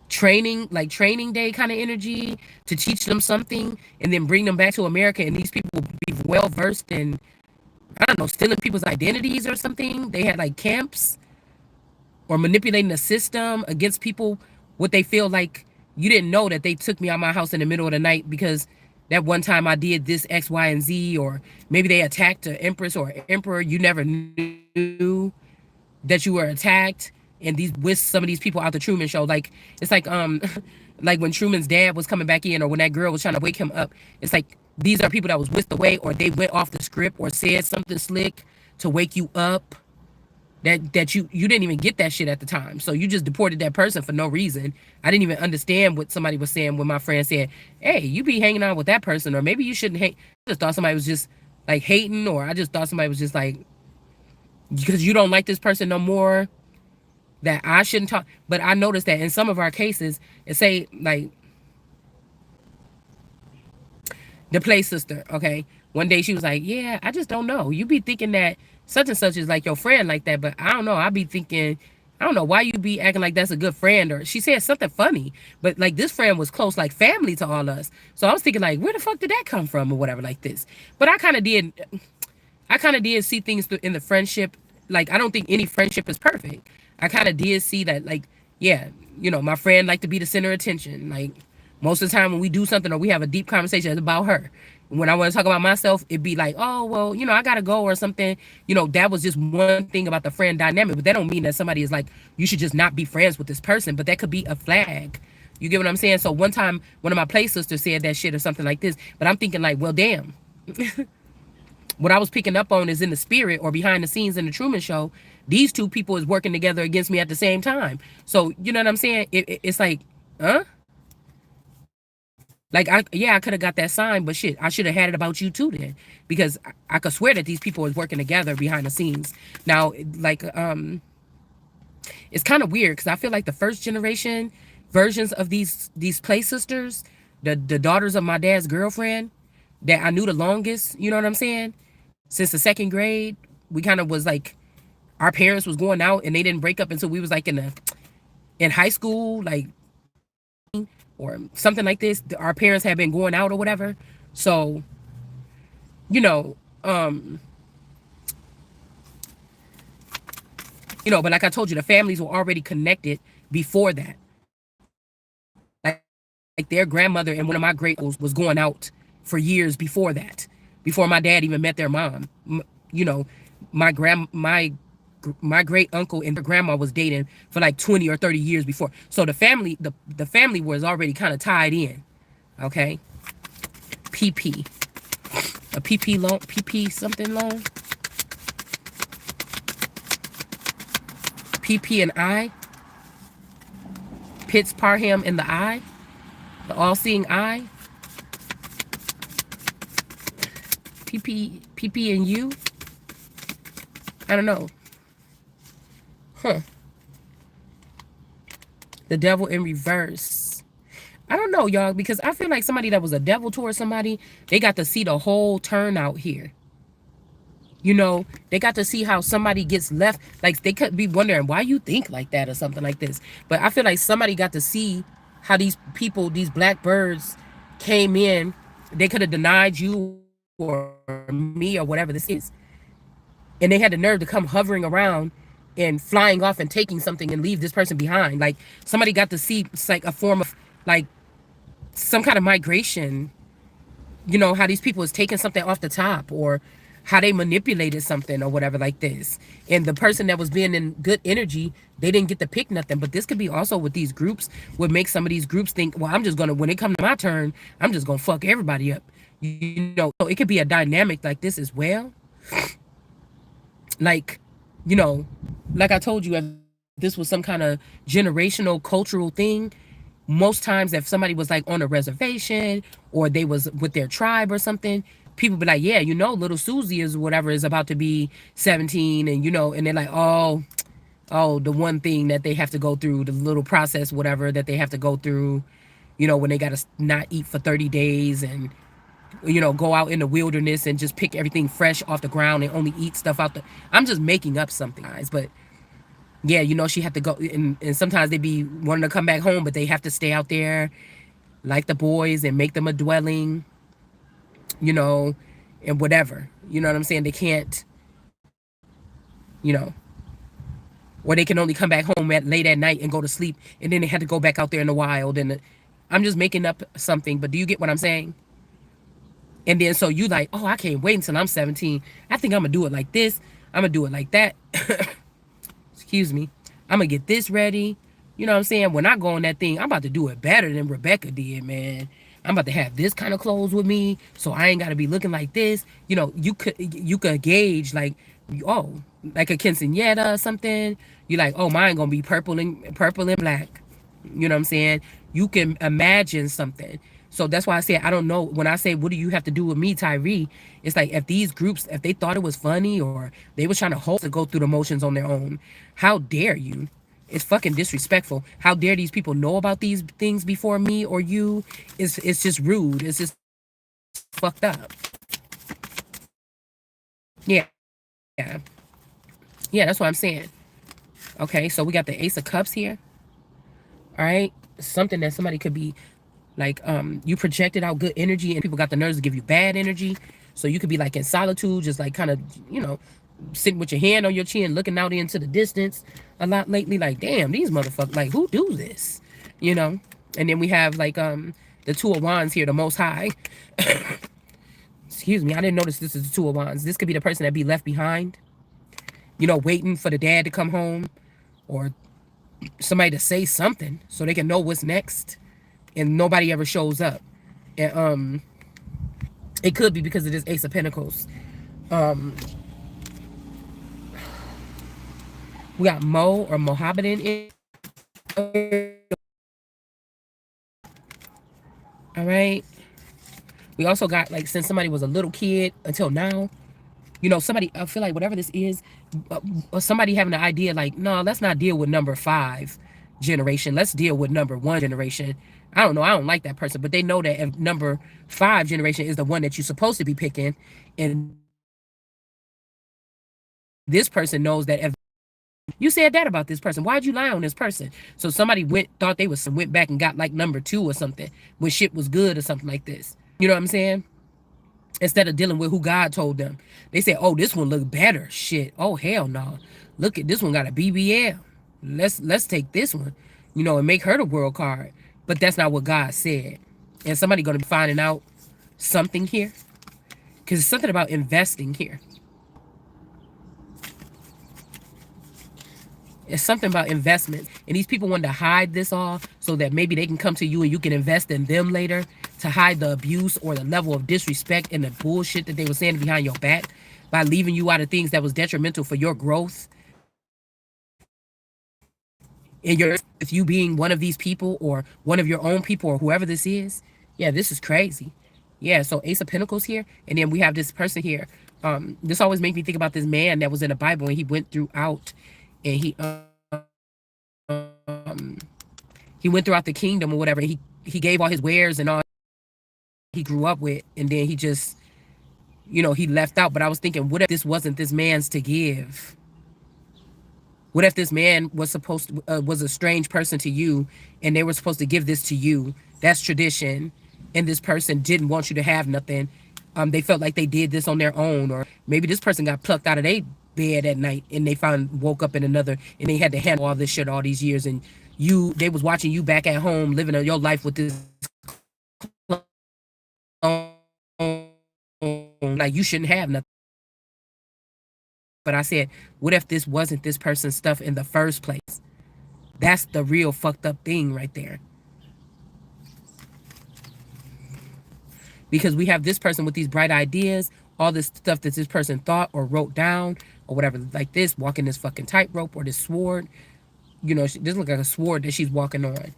training, like training day kind of energy to teach them something and then bring them back to America. And these people would be well versed in, I don't know, stealing people's identities or something. They had like camps or manipulating the system against people. What they feel like you didn't know that they took me out of my house in the middle of the night because that one time I did this X, Y, and Z, or maybe they attacked an empress or emperor. You never knew that you were attacked. And these whisked some of these people out the Truman Show. Like it's like like when Truman's dad was coming back in, or when that girl was trying to wake him up. It's like these are people that was whisked away, or they went off the script, or said something slick to wake you up. That you didn't even get that shit at the time. So you just deported that person for no reason. I didn't even understand what somebody was saying when my friend said, hey, you be hanging out with that person, or maybe you shouldn't hate. I just thought somebody was just like hating, or I just thought somebody was just like, because you don't like this person no more, that I shouldn't talk. But I noticed that in some of our cases, it say like the play sister, okay? One day she was like, yeah, I just don't know. You be thinking that such and such is like your friend like that, but I don't know. I be thinking, I don't know why you be acting like that's a good friend. Or she said something funny, but like this friend was close, like family to all us. So I was thinking like, where the fuck did that come from or whatever like this. But I kind of did see things in the friendship. Like, I don't think any friendship is perfect. I kind of did see that, like, yeah, you know, my friend like to be the center of attention. Like, most of the time when we do something or we have a deep conversation, it's about her. When I want to talk about myself, it'd be like, oh, well, you know, I got to go or something. You know, that was just one thing about the friend dynamic. But that don't mean that somebody is like, you should just not be friends with this person. But that could be a flag. You get what I'm saying? So one time, one of my play sisters said that shit or something like this. But I'm thinking like, well, damn. What I was picking up on is in the spirit or behind the scenes in the Truman Show, these two people is working together against me at the same time. So, you know what I'm saying? It's like, huh? Like, I could have got that sign, but shit, I should have had it about you too then. Because I could swear that these people is working together behind the scenes. Now, like, it's kind of weird because I feel like the first generation versions of these play sisters, the daughters of my dad's girlfriend that I knew the longest, you know what I'm saying? Since the second grade, we kind of was like, our parents was going out and they didn't break up until we was like in high school, like, or something like this. Our parents had been going out or whatever. So, you know, but like I told you, the families were already connected before that. Like their grandmother and one of my great uncles was going out for years before that, before my dad even met their mom. You know, my great uncle and their grandma was dating for like 20 or 30 years before. So the family was already kind of tied in. Okay. PP. A PP loan, PP something loan. PP and I. Pitts, Parham, and the I. The all-seeing eye, PP and you. I don't know. Huh. The devil in reverse. I don't know, y'all, because I feel like somebody that was a devil towards somebody, they got to see the whole turnout here. You know, they got to see how somebody gets left. Like, they could be wondering why you think like that or something like this. But I feel like somebody got to see how these people, these black birds, came in. They could have denied you or me or whatever this is. And they had the nerve to come hovering around and flying off and taking something and leave this person behind. Like, somebody got to see, it's like a form of, like, some kind of migration. You know, how these people is taking something off the top, or how they manipulated something or whatever like this. And the person that was being in good energy, they didn't get to pick nothing. But this could be also with these groups, would make some of these groups think, well, I'm just gonna, when it comes to my turn, I'm just gonna fuck everybody up. You know, so it could be a dynamic like this as well. Like, you know, like I told you, if this was some kind of generational cultural thing, most times if somebody was like on a reservation or they was with their tribe or something, people be like, yeah, you know, little Susie is whatever is about to be 17, and you know, and they're like, oh, the one thing that they have to go through, the little process, whatever that they have to go through, you know, when they gotta not eat for 30 days and, you know, go out in the wilderness and just pick everything fresh off the ground and only eat stuff out the, I'm just making up something, guys, but yeah, you know, she had to go, and sometimes they be wanting to come back home, but they have to stay out there like the boys and make them a dwelling, you know, and whatever. You know what I'm saying? They can't, you know, or they can only come back home at late at night and go to sleep, and then they had to go back out there in the wild. And I'm just making up something, but do you get what I'm saying? And then so you like, oh, I can't wait until I'm 17. I think I'm gonna do it like this. I'm gonna do it like that. Excuse me. I'm gonna get this ready. You know what I'm saying? When I go on that thing, I'm about to do it better than Rebecca did, man. I'm about to have this kind of clothes with me, so I ain't gotta be looking like this. You know, you could gauge like, oh, like a quinceañera or something. You like, oh, mine gonna be purple and black. You know what I'm saying? You can imagine something. So that's why I say I don't know. When I say what do you have to do with me, Tyree, it's like if these groups, if they thought it was funny or they was trying to host to go through the motions on their own, how dare you? It's fucking disrespectful. How dare these people know about these things before me or you? It's just rude. It's just fucked up. Yeah. Yeah, that's what I'm saying. Okay, so we got the Ace of Cups here. All right. Something that somebody could be like, you projected out good energy and people got the nerves to give you bad energy. So you could be like in solitude, just like kind of, you know, sitting with your hand on your chin, looking out into the distance a lot lately. Like, damn, these motherfuckers, like, who do this? You know? And then we have like the Two of Wands here, the Most High. Excuse me, I didn't notice this is the Two of Wands. This could be the person that be left behind, you know, waiting for the dad to come home or somebody to say something so they can know what's next, and nobody ever shows up. And it could be because of this Ace of Pentacles. We got Mo or Mohammedan in. All right. We also got like since somebody was a little kid until now. You know, somebody, I feel like whatever this is, somebody having an idea like, no, let's not deal with number 5 generation. Let's deal with number 1 generation. I don't know. I don't like that person, but they know that if number 5 generation is the one that you're supposed to be picking, and this person knows that if you said that about this person, why'd you lie on this person? So somebody thought they went back and got like number 2 or something when shit was good or something like this. You know what I'm saying? Instead of dealing with who God told them. They said, oh, this one look better. Shit. Oh, hell no. Look at this one got a BBL. Let's take this one, you know, and make her the world card. But that's not what God said. And somebody going to be finding out something here. Because it's something about investing here. It's something about investment. And these people want to hide this off so that maybe they can come to you and you can invest in them later to hide the abuse or the level of disrespect and the bullshit that they were saying behind your back by leaving you out of things that was detrimental for your growth in your life. and you're with you being one of these people or one of your own people or whoever this is. Yeah, this is crazy. Yeah, so Ace of Pentacles here, and then we have this person here. This always makes me think about this man that was in the Bible, and he went throughout, and he went throughout the kingdom or whatever. He gave all his wares and all he grew up with, and then he just, he left out. But I was thinking, what if this wasn't this man's to give? What if this man was supposed to was a strange person to you, and they were supposed to give this to you? That's tradition, and this person didn't want you to have nothing. They felt like they did this on their own, or maybe this person got plucked out of their bed at night, and they woke up in another, and they had to handle all this shit all these years, and they was watching you back at home living your life with this like you shouldn't have nothing. But I said, what if this wasn't this person's stuff in the first place? That's the real fucked up thing right there. Because we have this person with these bright ideas, all this stuff that this person thought or wrote down or whatever, like this, walking this fucking tightrope or this sword. This looks like a sword that she's walking on.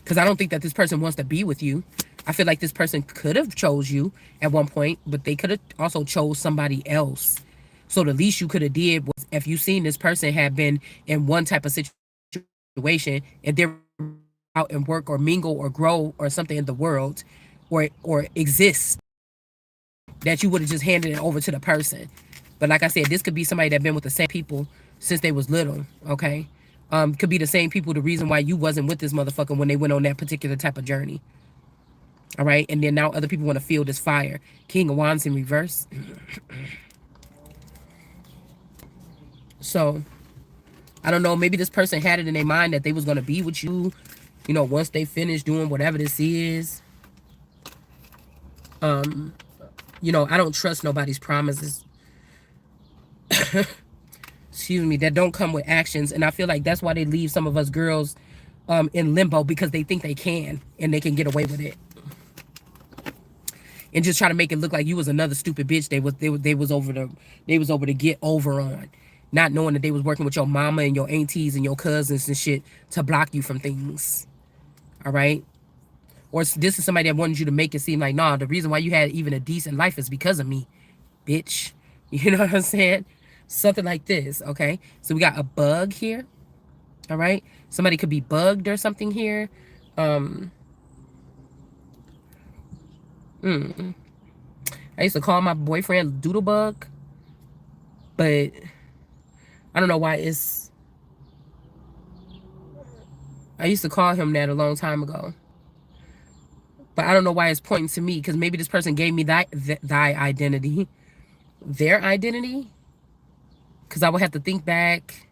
Because I don't think that this person wants to be with you. I feel like this person could have chose you at one point, but they could have also chose somebody else. So the least you could have did was, if you seen this person had been in one type of situation and they're out and work or mingle or grow or something in the world or exist, that you would have just handed it over to the person. But like I said, this could be somebody that been with the same people since they was little, okay? Could be the same people, the reason why you wasn't with this motherfucker when they went on that particular type of journey. All right, and then now other people want to feel this fire. King of Wands in reverse. So, I don't know, maybe this person had it in their mind that they was going to be with you, once they finish doing whatever this is. I don't trust nobody's promises. Excuse me, that don't come with actions. And I feel like that's why they leave some of us girls in limbo, because they think they can and they can get away with it. And just try to make it look like you was another stupid bitch they was over to get over on. Not knowing that they was working with your mama and your aunties and your cousins and shit to block you from things. All right? Or this is somebody that wanted you to make it seem like, nah, the reason why you had even a decent life is because of me, bitch. You know what I'm saying? Something like this, okay? So we got a bug here. All right? Somebody could be bugged or something here. I used to call my boyfriend Doodlebug, but I don't know why I used to call him that a long time ago. But I don't know why it's pointing to me, because maybe this person gave me thy identity. Their identity? Because I would have to think back.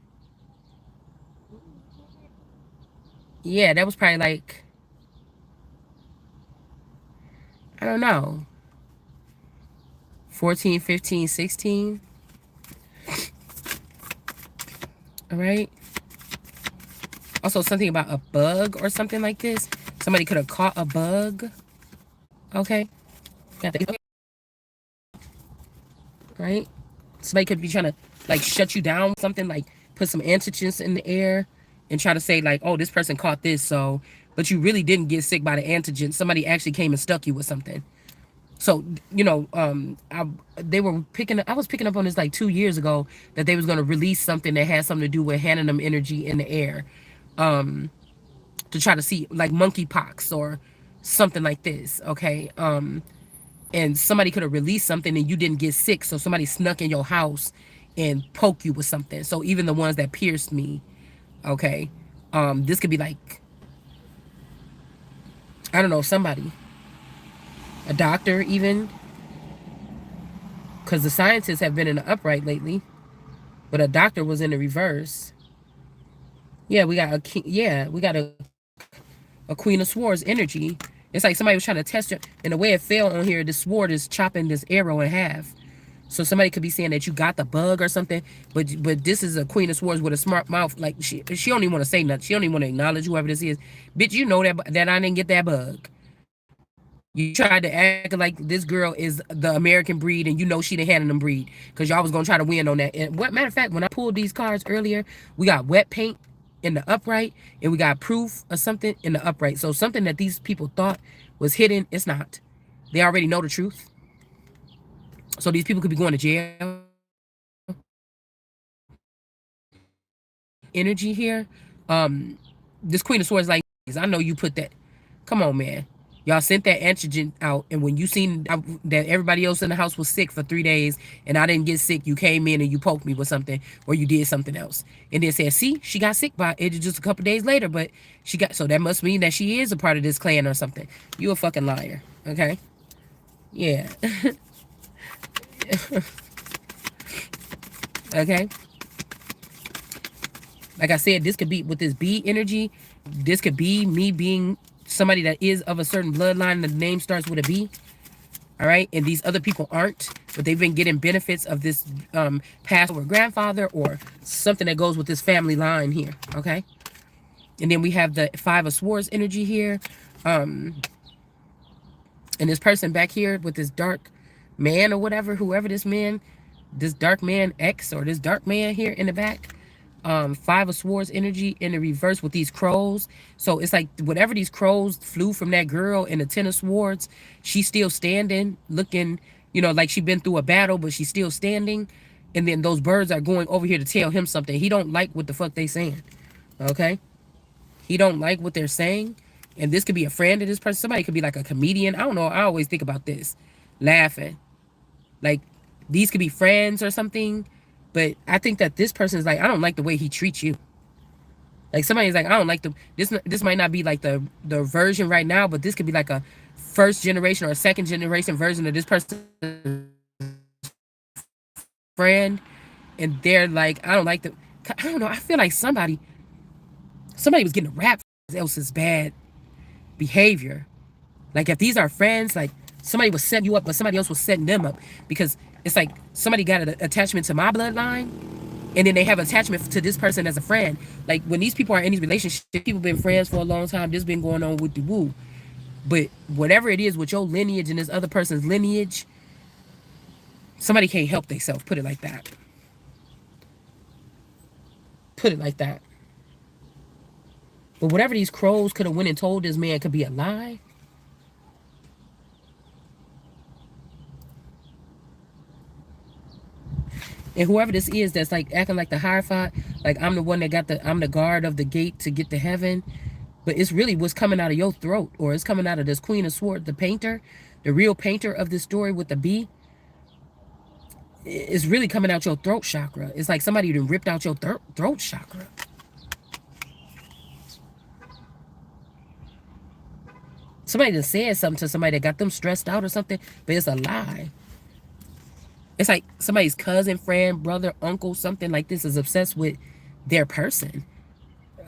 Yeah, that was probably like, I don't know, 14, 15, 16. All right. Also, something about a bug or something like this. Somebody could have caught a bug. Okay. Right? Somebody could be trying to, like, shut you down, something like put some antigens in the air and try to say, like, oh, this person caught this, so, but you really didn't get sick by the antigen. Somebody actually came and stuck you with something. So, I was picking up on this like 2 years ago, that they was going to release something that had something to do with handing them energy in the air, to try to see, like, monkeypox or something like this, okay? And somebody could have released something and you didn't get sick, so somebody snuck in your house and poked you with something. So even the ones that pierced me, okay, this could be like, I don't know, somebody, a doctor even, because the scientists have been in the upright lately, but a doctor was in the reverse. Yeah, we got a Queen of Swords energy. It's like somebody was trying to test it, and the way it fell on here, the sword is chopping this arrow in half. So somebody could be saying that you got the bug or something, but this is a Queen of Swords with a smart mouth. Like, she don't even want to say nothing. She don't even want to acknowledge whoever this is. Bitch, you know that I didn't get that bug. You tried to act like this girl is the American breed, and you know she the Hannah breed, because y'all was gonna try to win on that. And what matter of fact, when I pulled these cards earlier, we got wet paint in the upright, and we got proof of something in the upright. So something that these people thought was hidden, it's not. They already know the truth. So these people could be going to jail. Energy here. This Queen of Swords, like, I know you put that. Come on, man. Y'all sent that antigen out, and when you seen that everybody else in the house was sick for 3 days, and I didn't get sick, you came in and you poked me with something, or you did something else, and then said, "See, she got sick by it just a couple days later, but she got so that must mean that she is a part of this clan or something." You a fucking liar, okay? Yeah, okay. Like I said, this could be with this B energy. This could be me being somebody that is of a certain bloodline. The name starts with a B. All right. And these other people aren't, but they've been getting benefits of this past over grandfather or something that goes with this family line here. Okay. And then we have the Five of Swords energy here. And this person back here with this dark man or whatever, whoever this man, this dark man X or this dark man here in the back. Five of Swords energy in the reverse with these crows. So it's like whatever these crows flew from that girl in the Ten of Swords, she's still standing, looking, you know, like she's been through a battle, but she's still standing. And then those birds are going over here to tell him something. He don't like what the fuck they saying. Okay? He don't like what they're saying. And this could be a friend of this person. Somebody could be like a comedian. I don't know. I always think about this. Laughing. Like, these could be friends or something. But I think that this person is like, I don't like the way he treats you. Like somebody's like, I don't like the this might not be like the version right now, but this could be like a first generation or a second generation version of this person's friend. And they're like, I don't like the I don't know, I feel like somebody was getting a rap for else's bad behavior. Like if these are friends, like somebody was setting you up, but somebody else was setting them up. Because it's like somebody got an attachment to my bloodline, and then they have attachment to this person as a friend. Like when these people are in these relationships, people been friends for a long time. This been going on with the woo. But whatever it is with your lineage and this other person's lineage, somebody can't help themselves. Put it like that. Put it like that. But whatever these crows could have went and told this man could be a lie. And whoever this is that's like acting like the Hierophant, like I'm the one that I'm the guard of the gate to get to heaven. But it's really what's coming out of your throat, or it's coming out of this Queen of Swords, the painter, the real painter of this story with the B. It's really coming out your throat chakra. It's like somebody even ripped out your throat chakra. Somebody just said something to somebody that got them stressed out or something, but it's a lie. It's like somebody's cousin, friend, brother, uncle, something like this is obsessed with their person.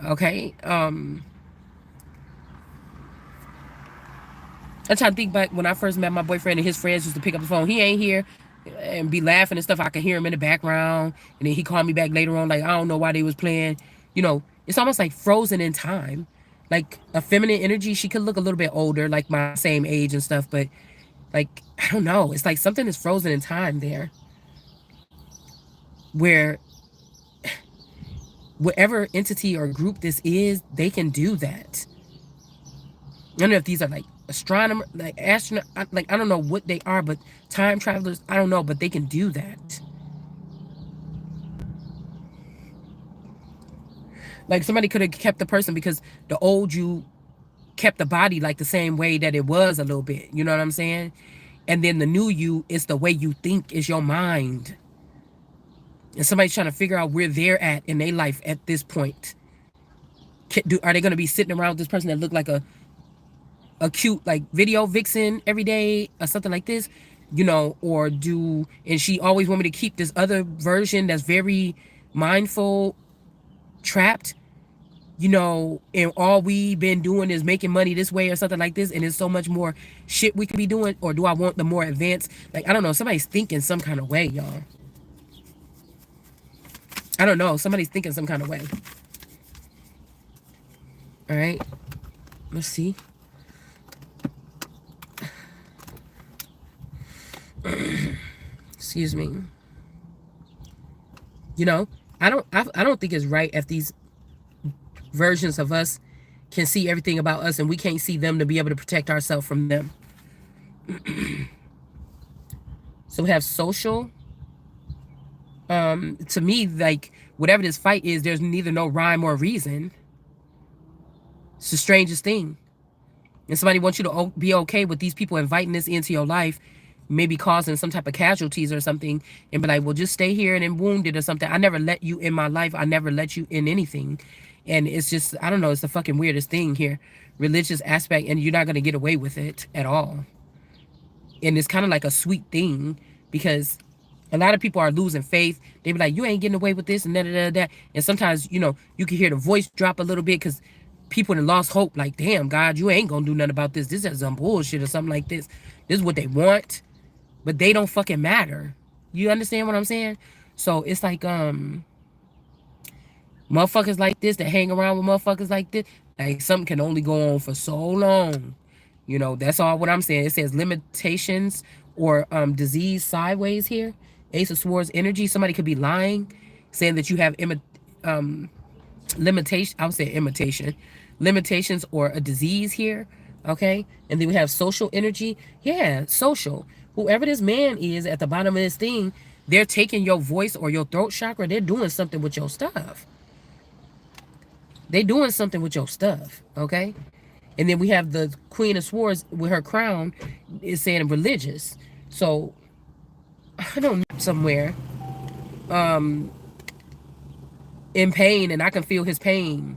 Okay? I'm trying to think back when I first met my boyfriend and his friends used to pick up the phone. He ain't here and be laughing and stuff. I could hear him in the background. And then he called me back later on like, I don't know why they was playing. You know, it's almost like frozen in time. Like a feminine energy, she could look a little bit older, like my same age and stuff. But like, I don't know. It's like something is frozen in time there. Where whatever entity or group this is, they can do that. I don't know if these are like astronomers, like astronaut, like I don't know what they are, but time travelers, I don't know, but they can do that. Like somebody could have kept the person because the old you kept the body like the same way that it was a little bit. You know what I'm saying? And then the new you is the way you think, is your mind. And somebody's trying to figure out where they're at in their life at this point. Are they going to be sitting around with this person that look like a cute like video vixen every day or something like this, you know, or and she always want me to keep this other version that's very mindful trapped, you know, and all we been doing is making money this way or something like this, and there's so much more shit we could be doing, or do I want the more advanced? Like, I don't know, somebody's thinking some kind of way, y'all. I don't know, somebody's thinking some kind of way. All right, let's see. excuse me, you know, I don't think it's right if these versions of us can see everything about us and we can't see them to be able to protect ourselves from them. So we have social. To me, like whatever this fight is, there's neither no rhyme or reason. It's the strangest thing. And somebody wants you to be okay with these people inviting this into your life, maybe causing some type of casualties or something, and be like, well, just stay here and then wounded or something. I never let you in my life. I never let you in anything. And it's just, I don't know, it's the fucking weirdest thing here. Religious aspect, and you're not going to get away with it at all. And it's kind of like a sweet thing because a lot of people are losing faith. They be like, you ain't getting away with this and that. And sometimes, you know, you can hear the voice drop a little bit because people have lost hope. Like, damn, God, you ain't gonna do nothing about this. This is some bullshit or something like this. This is what they want, but they don't fucking matter. You understand what I'm saying? So it's like, motherfuckers like this that hang around with motherfuckers like this, like something can only go on for so long. You know, that's all what I'm saying. It says limitations or disease sideways here. Ace of Swords energy. Somebody could be lying, saying that you have limitation. I would say imitation, limitations or a disease here. Okay, and then we have social energy. Yeah, social. Whoever this man is at the bottom of this thing, they're taking your voice or your throat chakra. They're doing something with your stuff. They doing something with your stuff. Okay. And then we have the Queen of Swords with her crown is saying religious. So I don't know, somewhere in pain, and I can feel his pain.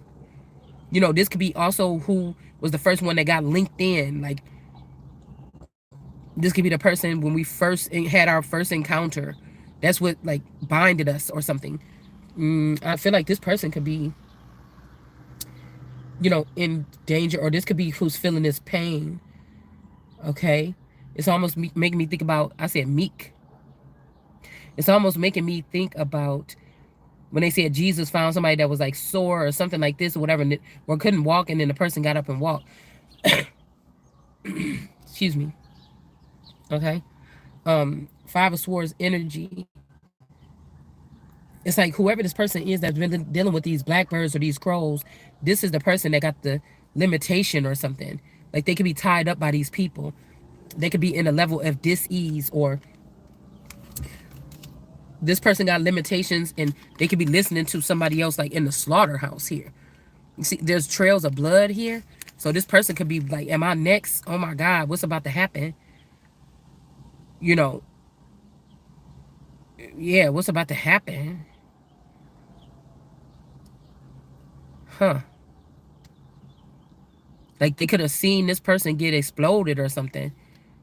You know, this could be also who was the first one that got linked in. Like this could be the person when we first had our first encounter. That's what like binded us or something. I feel like this person could be, you know, in danger, or this could be who's feeling this pain. Okay, it's almost making me think about. I said meek. It's almost making me think about when they said Jesus found somebody that was like sore or something like this or whatever, or couldn't walk, and then the person got up and walked. Excuse me. Okay. Five of Swords energy. It's like whoever this person is that's been dealing with these blackbirds or these crows, this is the person that got the limitation or something. Like they could be tied up by these people. They could be in a level of dis-ease, or this person got limitations and they could be listening to somebody else like in the slaughterhouse here. You see, there's trails of blood here. So this person could be like, am I next? Oh my God, what's about to happen? You know, yeah, what's about to happen? Huh. Like they could have seen this person get exploded or something.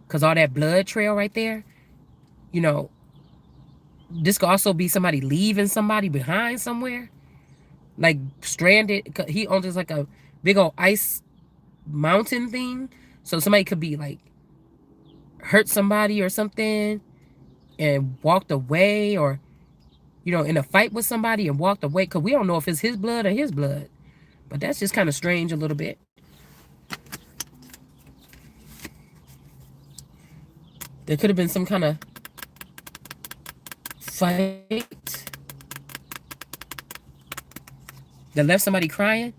Because all that blood trail right there, you know, this could also be somebody leaving somebody behind somewhere. Like stranded. He owns just like a big old ice mountain thing. So somebody could be like hurt somebody or something and walked away, or, you know, in a fight with somebody and walked away. Because we don't know if it's his blood or his blood. But that's just kind of strange a little bit. There could have been some kind of fight that left somebody crying.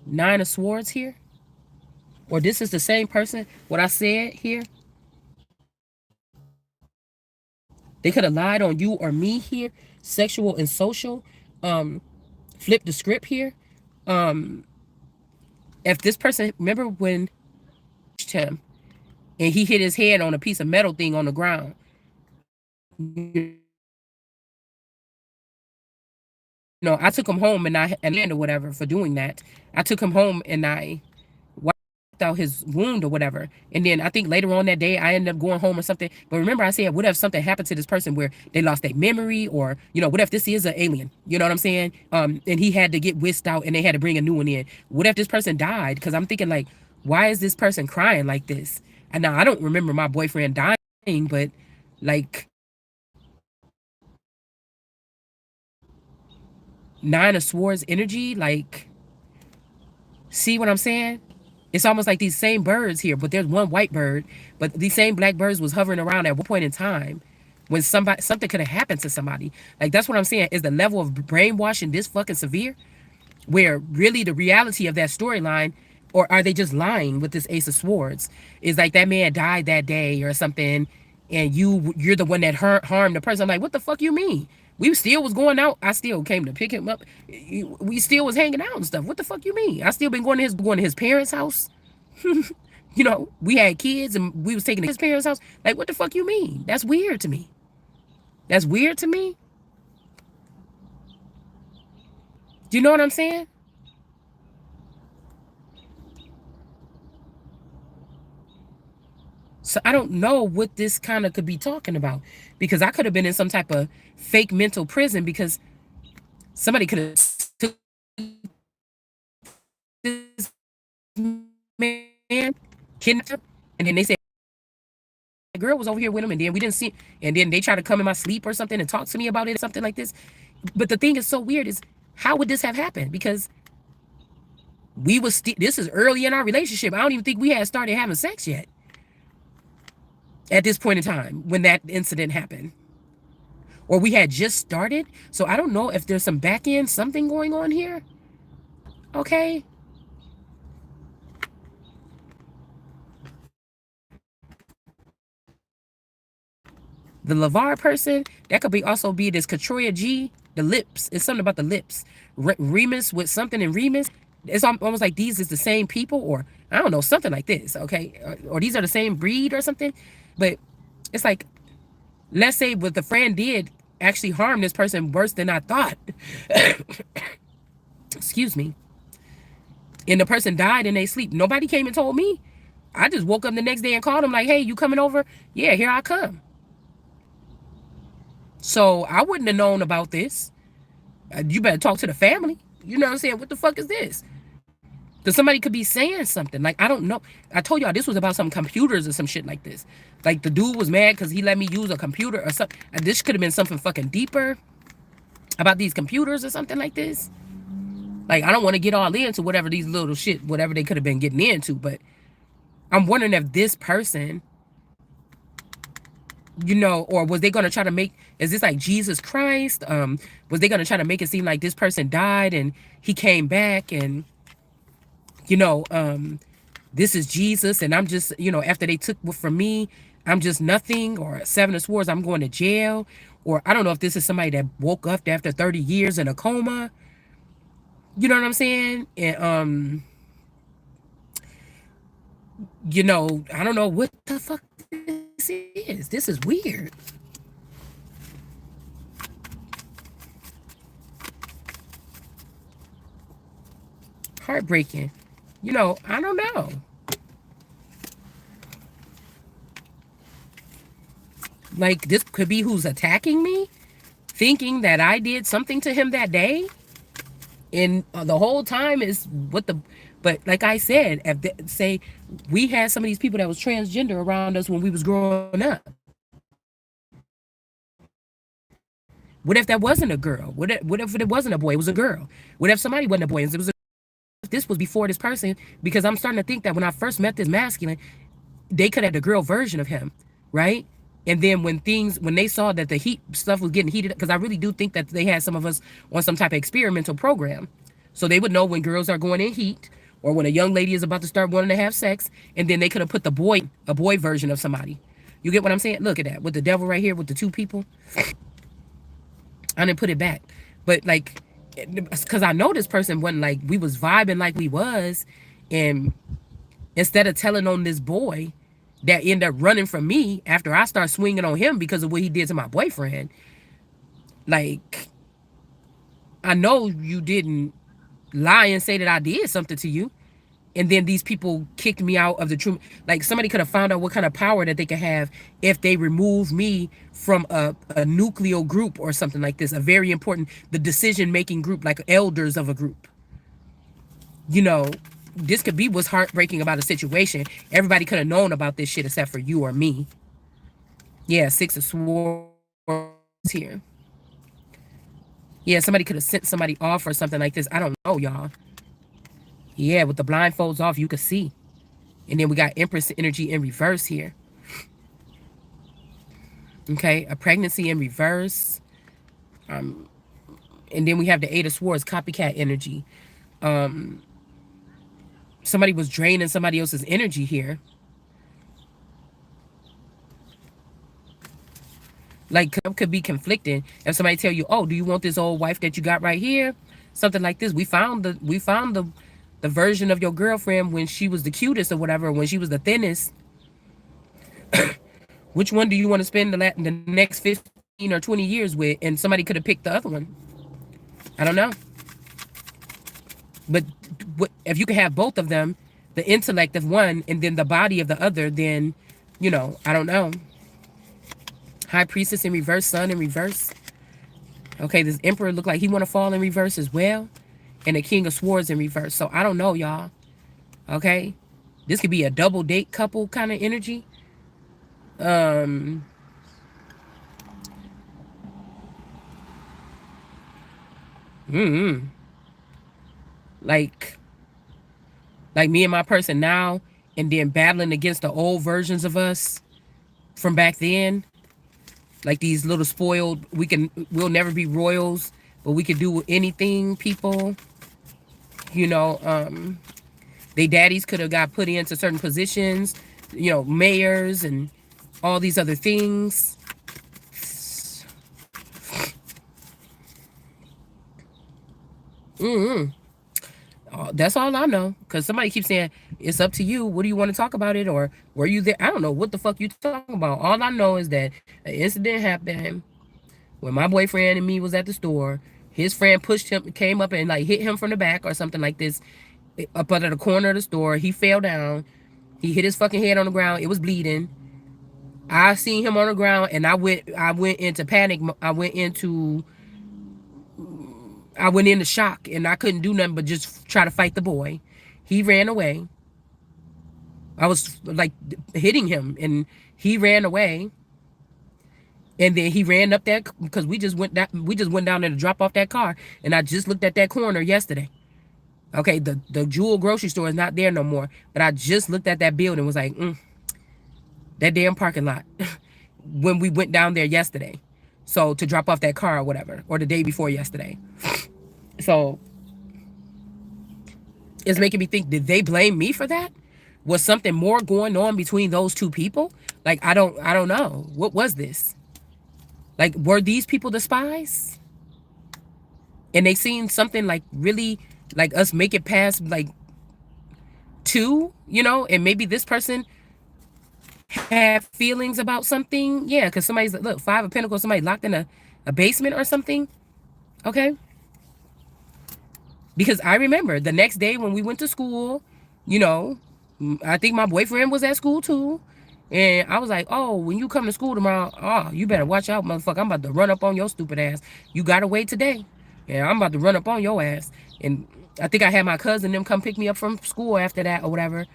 Nine of Swords here. Or this is the same person, what I said here. They could have lied on you or me here. Sexual and social. Flip the script here. If this person, remember when him and he hit his head on a piece of metal thing on the ground. You know, I took him home and or whatever for doing that. I took him home and I wiped out his wound or whatever. And then I think later on that day I ended up going home or something. But remember I said, what if something happened to this person where they lost their memory, or, you know, what if this is an alien? You know what I'm saying? And he had to get whisked out and they had to bring a new one in. What if this person died? Because I'm thinking like, why is this person crying like this? And now I don't remember my boyfriend dying, but like Nine of Swords energy, like, see what I'm saying? It's almost like these same birds here, but there's one white bird, but these same black birds was hovering around at one point in time. when something could have happened to somebody. Like that's what I'm saying. Is the level of brainwashing this fucking severe? Where really the reality of that storyline, or are they just lying with this Ace of Swords? Is like that man died that day or something, and you're the one that harmed the person. I'm like, what the fuck you mean? We still was going out. I still came to pick him up. We still was hanging out and stuff. What the fuck you mean? I still been going to his parents' house. You know, we had kids and we was taking his parents' house. Like, what the fuck you mean? That's weird to me. That's weird to me. Do you know what I'm saying? So I don't know what this kind of could be talking about, because I could have been in some type of fake mental prison because somebody could have took this man, kidnapped him, and then they said the girl was over here with him, and then we didn't see, and then they try to come in my sleep or something and talk to me about it or something like this. But the thing is so weird is, how would this have happened? Because we was this is early in our relationship. I don't even think we had started having sex yet at this point in time when that incident happened, or we had just started. So I don't know if there's some back end something going on here. Okay. The LeVar person, that could be also be this Katroya G. The lips. It's something about the lips. Remus with something in Remus. It's almost like these is the same people, or I don't know, something like this. Okay. Or these are the same breed or something. But it's like, let's say what the friend did actually harm this person worse than I thought. Excuse me. And the person died in their sleep. Nobody came and told me. I just woke up the next day and called them like, hey, you coming over? Yeah, here I come. So I wouldn't have known about this. You better talk to the family. You know what I'm saying? What the fuck is this? Because somebody could be saying something. Like, I don't know. I told y'all this was about some computers or some shit like this. Like, the dude was mad because he let me use a computer or something. This could have been something fucking deeper about these computers or something like this. Like, I don't want to get all into whatever these little shit, whatever they could have been getting into. But I'm wondering if this person, you know, or was they going to try to make, is this like Jesus Christ? Was they going to try to make it seem like this person died and he came back and, you know, this is Jesus and I'm just, you know, after they took from me, I'm just nothing, or Seven of Swords, I'm going to jail. Or I don't know if this is somebody that woke up after 30 years in a coma. You know what I'm saying? And, you know, I don't know what the fuck this is. This is weird. Heartbreaking. You know, I don't know. Like, this could be who's attacking me, thinking that I did something to him that day. And the whole time is what the, but like I said, if they, say we had some of these people that was transgender around us when we was growing up. What if that wasn't a girl? What if it wasn't a boy? It was a girl. What if somebody wasn't a boy? It was if this was before this person? Because I'm starting to think that when I first met this masculine, they could have the girl version of him, right? And then when they saw that the heat stuff was getting heated, because I really do think that they had some of us on some type of experimental program. So they would know when girls are going in heat, or when a young lady is about to start wanting to have sex, and then they could have put a boy version of somebody. You get what I'm saying? Look at that. With the devil right here with the two people. I didn't put it back. But like, because I know this person wasn't like, we was vibing like we was. And instead of telling on this boy that ended up running from me after I start swinging on him because of what he did to my boyfriend, like, I know you didn't lie and say that I did something to you. And then these people kicked me out of the truth. Like, somebody could have found out what kind of power that they could have if they removed me from a nuclear group or something like this. A very important, the decision-making group, like elders of a group. You know, this could be what's heartbreaking about a situation. Everybody could have known about this shit except for you or me. Yeah, Six of Swords here. Yeah, somebody could have sent somebody off or something like this. I don't know, y'all. Yeah, with the blindfolds off, you could see. And then we got Empress energy in reverse here. Okay, a pregnancy in reverse. And then we have the Eight of Swords, copycat energy. Somebody was draining somebody else's energy here. Like, could be conflicting. If somebody tell you, "Oh, do you want this old wife that you got right here?" Something like this. We found the version of your girlfriend when she was the cutest or whatever, when she was the thinnest. Which one do you want to spend the next 15 or 20 years with? And somebody could have picked the other one. I don't know. But if you can have both of them, the intellect of one and then the body of the other, then, I don't know. High Priestess in reverse, Sun in reverse. Okay, this Emperor looked like he want to fall in reverse as well. And the King of Swords in reverse. So I don't know, y'all. Okay? This could be a double date couple kind of energy. Um, like me and my person now, and then battling against the old versions of us from back then. Like these little spoiled, we'll never be royals, but we can do anything people. You know, they daddies could have got put into certain positions, mayors and all these other things. That's all I know. Because somebody keeps saying, it's up to you. What do you want to talk about it? Or were you there? I don't know what the fuck you talking about. All I know is that an incident happened when my boyfriend and me was at the store. His friend pushed him, came up and like hit him from the back or something like this, up under the corner of the store. He fell down. He hit his fucking head on the ground. It was bleeding. I seen him on the ground and I went into panic. I went into shock and I couldn't do nothing but just try to fight the boy. He ran away. I was like hitting him and he ran away. And then he ran up that because we just went down there to drop off that car. And I just looked at that corner yesterday. Okay, the Jewel grocery store is not there no more. But I just looked at that building and was like, that damn parking lot when we went down there yesterday. So to drop off that car or whatever, or the day before yesterday. So it's making me think, did they blame me for that? Was something more going on between those two people? Like, I don't know. What was this? Like, were these people the spies? And they seen something like really like us make it past like two, and maybe this person had feelings about something. Yeah, because somebody's look, Five of Pentacles, somebody locked in a basement or something. Okay. Because I remember the next day when we went to school, you know, I think my boyfriend was at school too. And I was like, oh, when you come to school tomorrow, oh, you better watch out, motherfucker. I'm about to run up on your stupid ass. You gotta wait today. And I'm about to run up on your ass. And I think I had my cousin them come pick me up from school after that or whatever.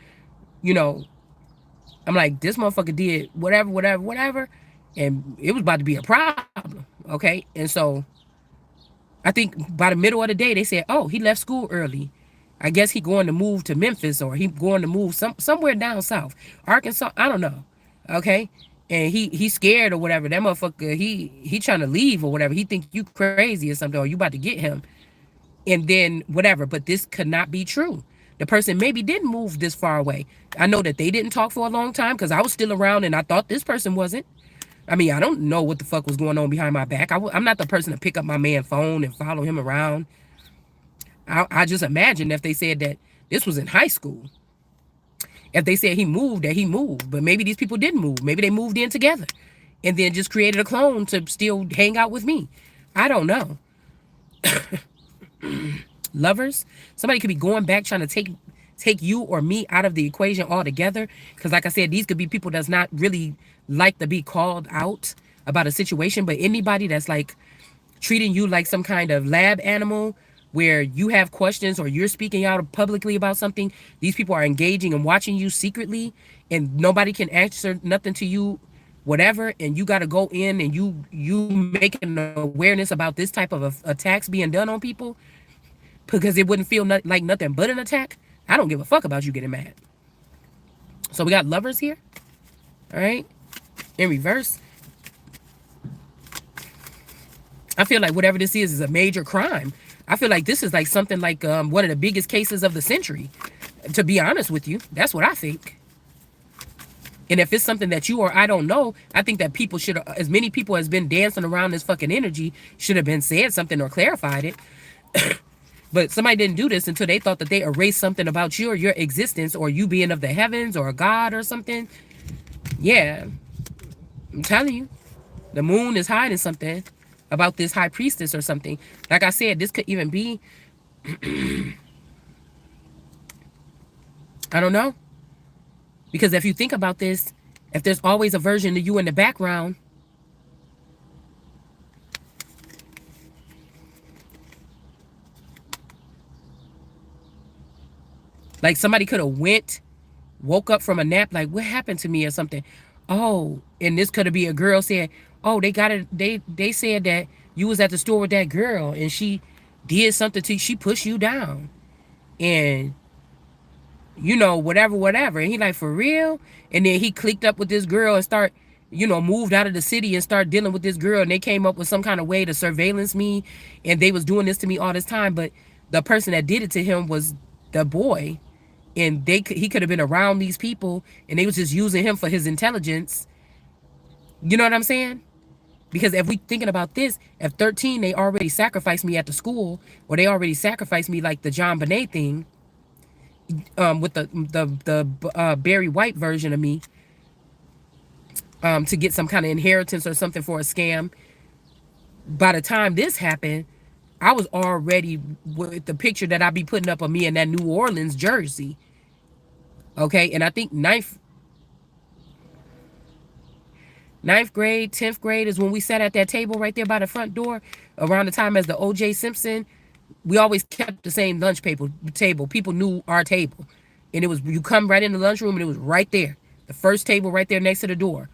You know, I'm like, this motherfucker did whatever, whatever, whatever. And it was about to be a problem. Okay. And so I think by the middle of the day, they said, oh, he left school early. I guess he going to move to Memphis or he going to move somewhere down south. Arkansas, I don't know. Okay? And he scared or whatever. That motherfucker, he trying to leave or whatever. He think you crazy or something or you about to get him. And then whatever. But this could not be true. The person maybe didn't move this far away. I know that they didn't talk for a long time because I was still around and I thought this person wasn't. I mean, I don't know what the fuck was going on behind my back. I'm not the person to pick up my man's phone and follow him around. I just imagine if they said that this was in high school. If they said he moved, that he moved. But maybe these people didn't move. Maybe they moved in together and then just created a clone to still hang out with me. I don't know. Lovers, somebody could be going back trying to take you or me out of the equation altogether. Because like I said, these could be people that's not really like to be called out about a situation. But anybody that's like treating you like some kind of lab animal where you have questions or you're speaking out publicly about something, these people are engaging and watching you secretly and nobody can answer nothing to you, whatever, and you got to go in and you make an awareness about this type of attacks being done on people because it wouldn't feel like nothing but an attack. I don't give a fuck about you getting mad. So we got Lovers here, all right, in reverse. I feel like whatever this is a major crime. I feel like this is like something like one of the biggest cases of the century. To be honest with you, that's what I think. And if it's something that you or I don't know, I think that people should, as many people as been dancing around this fucking energy, should have been said something or clarified it. But somebody didn't do this until they thought that they erased something about you or your existence or you being of the heavens or a god or something. Yeah, I'm telling you, the moon is hiding something about this high priestess or something. Like I said, this could even be, I don't know. Because if you think about this, if there's always a version of you in the background, like somebody could have woke up from a nap, like what happened to me or something. Oh, and this could have been a girl saying, oh, they got it. They said that you was at the store with that girl and she did something to you. She pushed you down. And you know, whatever. And he like, for real? And then he clicked up with this girl and start, you know, moved out of the city and start dealing with this girl. And they came up with some kind of way to surveillance me. And they was doing this to me all this time. But the person that did it to him was the boy. And he could have been around these people. And they was just using him for his intelligence. You know what I'm saying? Because if we thinking about this, at 13, they already sacrificed me at the school. Or they already sacrificed me like the John Bonet thing. With the Barry White version of me, to get some kind of inheritance or something for a scam. By the time this happened, I was already with the picture that I be putting up of me in that New Orleans jersey. Okay, and I think ninth grade, 10th grade is when we sat at that table right there by the front door, around the time as the O.J. Simpson. We always kept the same lunch table. People knew our table. And it was, you come right in the lunchroom and it was right there. The first table right there next to the door.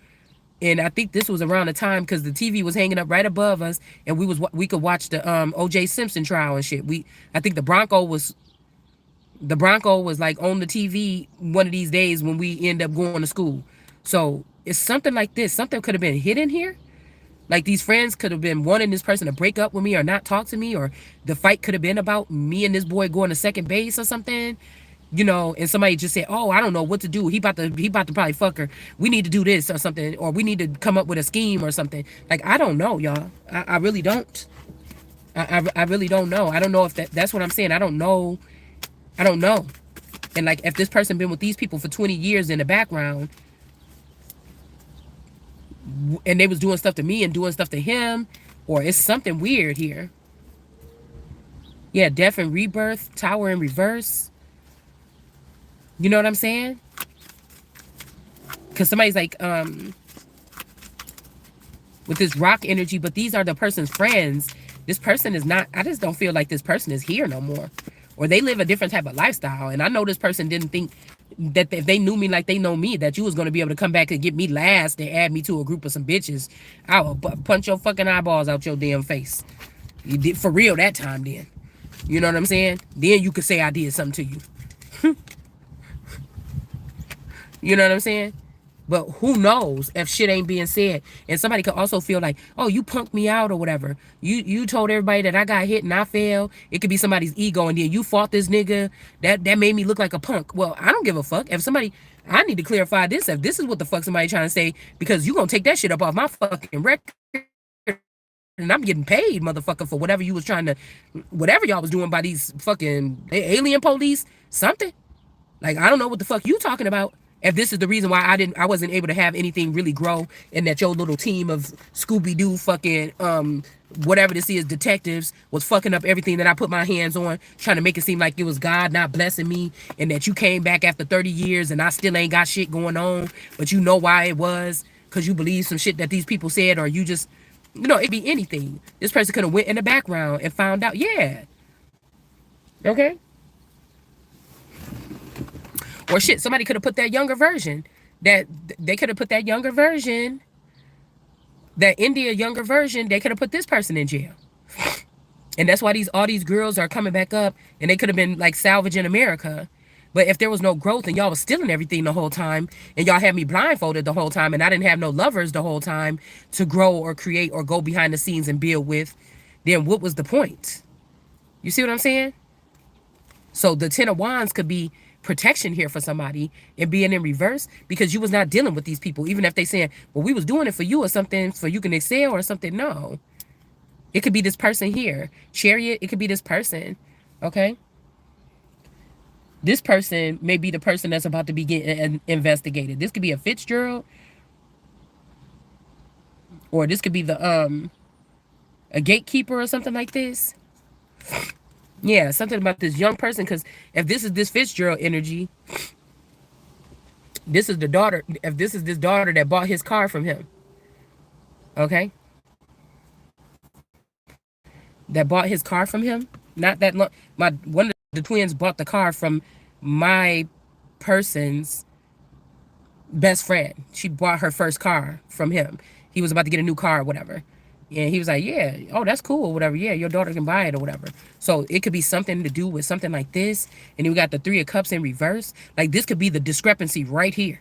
And I think this was around the time because the TV was hanging up right above us and we could watch the O.J. Simpson trial and shit. I think the Bronco was like on the TV one of these days when we end up going to school. So it's something like this. Something could have been hidden here. Like these friends could have been wanting this person to break up with me or not talk to me, or the fight could have been about me and this boy going to second base or something, you know, and somebody just said, oh, I don't know what to do. He about to probably fuck her. We need to do this or something, or we need to come up with a scheme or something. Like, I don't know, y'all. I really don't. I really don't know. I don't know if that's what I'm saying. I don't know. I don't know. And like, if this person been with these people for 20 years in the background, and they was doing stuff to me and doing stuff to him, or it's something weird here. Yeah, death and rebirth, tower in reverse. You know what I'm saying? Because somebody's like, with this rock energy, but these are the person's friends. This person is not, I just don't feel like this person is here no more. Or they live a different type of lifestyle. And I know this person didn't think that if they knew me like they know me, that you was going to be able to come back and get me last and add me to a group of some bitches. I will punch your fucking eyeballs out your damn face. You did for real that time then. You know what I'm saying? Then you could say I did something to you. You know what I'm saying? But who knows if shit ain't being said. And somebody could also feel like, oh, you punked me out or whatever. You told everybody that I got hit and I failed. It could be somebody's ego. And then you fought this nigga. That made me look like a punk. Well, I don't give a fuck. If somebody, I need to clarify this. If this is what the fuck somebody trying to say, because you going to take that shit up off my fucking record. And I'm getting paid, motherfucker, for whatever you was trying to, whatever y'all was doing by these fucking alien police, something. Like, I don't know what the fuck you talking about. If this is the reason why I wasn't able to have anything really grow, and that your little team of Scooby-Doo fucking whatever this is, detectives, was fucking up everything that I put my hands on, trying to make it seem like it was God not blessing me, and that you came back after 30 years and I still ain't got shit going on, but you know why it was, because you believe some shit that these people said, or you just, you know, it'd be anything. This person could have went in the background and found out. Yeah. Okay. Or shit, somebody could have put that younger version. That they could have put that younger version. That India younger version, they could have put this person in jail. And that's why all these girls are coming back up, and they could have been like salvaging America. But if there was no growth and y'all was stealing everything the whole time, and y'all had me blindfolded the whole time, and I didn't have no lovers the whole time to grow or create or go behind the scenes and build with, then what was the point? You see what I'm saying? So the Ten of Wands could be protection here for somebody and being in reverse because you was not dealing with these people. Even if they saying, well, we was doing it for you or something, so you can excel or something. No. It could be this person here. Chariot, it could be this person. Okay? This person may be the person that's about to be getting investigated. This could be a Fitzgerald, or this could be the a gatekeeper or something like this. Yeah, something about this young person, because if this is this Fitzgerald energy, this is the daughter. If this is this daughter that bought his car from him, okay, that bought his car from him. Not that long. My one of the twins bought the car from my person's best friend. She bought her first car from him. He was about to get a new car or whatever. And he was like, yeah, oh, that's cool or whatever. Yeah, your daughter can buy it or whatever. So it could be something to do with something like this. And then we got the Three of Cups in reverse. Like this could be the discrepancy right here.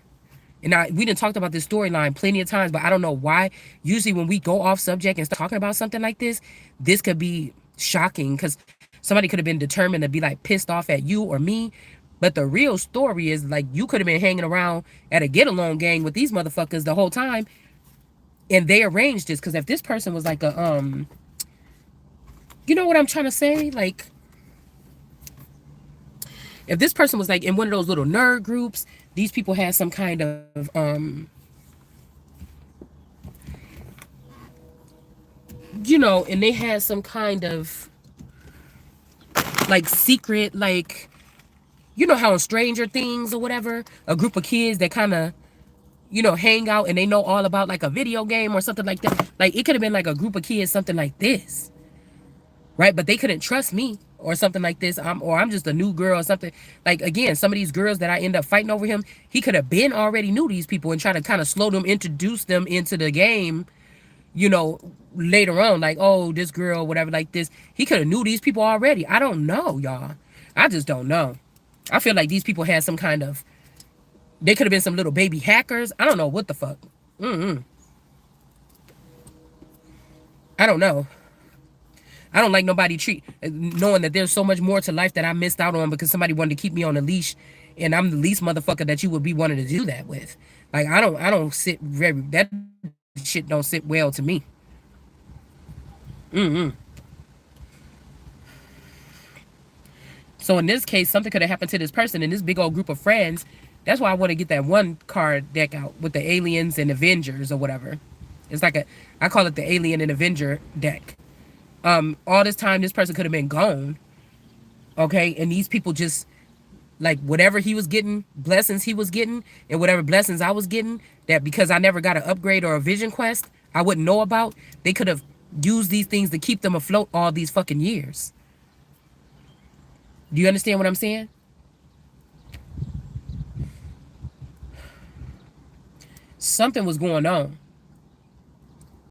And we didn't talk about this storyline plenty of times, but I don't know why. Usually when we go off subject and start talking about something like this could be shocking because somebody could have been determined to be like pissed off at you or me. But the real story is like you could have been hanging around at a get along gang with these motherfuckers the whole time. And they arranged this because if this person was like a you know what I'm trying to say? Like if this person was like in one of those little nerd groups, these people had some kind of you know, and they had some kind of like secret, like you know how in Stranger Things or whatever, a group of kids that kind of, you know, hang out and they know all about like a video game or something like that. Like it could have been like a group of kids, something like this, right? But they couldn't trust me or something like this. I'm just a new girl or something. Like again, some of these girls that I end up fighting over him, he could have been already knew these people and try to kind of slow them, introduce them into the game, you know, later on, like, oh, this girl, whatever, like this. He could have knew these people already. I don't know, y'all. I just don't know. I feel like these people had some kind of, they could have been some little baby hackers. I don't know what the fuck. I don't know. I don't like nobody knowing that there's so much more to life that I missed out on because somebody wanted to keep me on a leash, and I'm the least motherfucker that you would be wanting to do that with. Like I don't sit very, that shit don't sit well to me. So in this case, something could have happened to this person in this big old group of friends. That's why I want to get that one card deck out with the aliens and Avengers or whatever. It's like I call it the Alien and Avenger deck. All this time, this person could have been gone. Okay, and these people just like whatever he was getting, blessings he was getting, and whatever blessings I was getting, that because I never got an upgrade or a vision quest I wouldn't know about, they could have used these things to keep them afloat all these fucking years. Do you understand what I'm saying? Something was going on.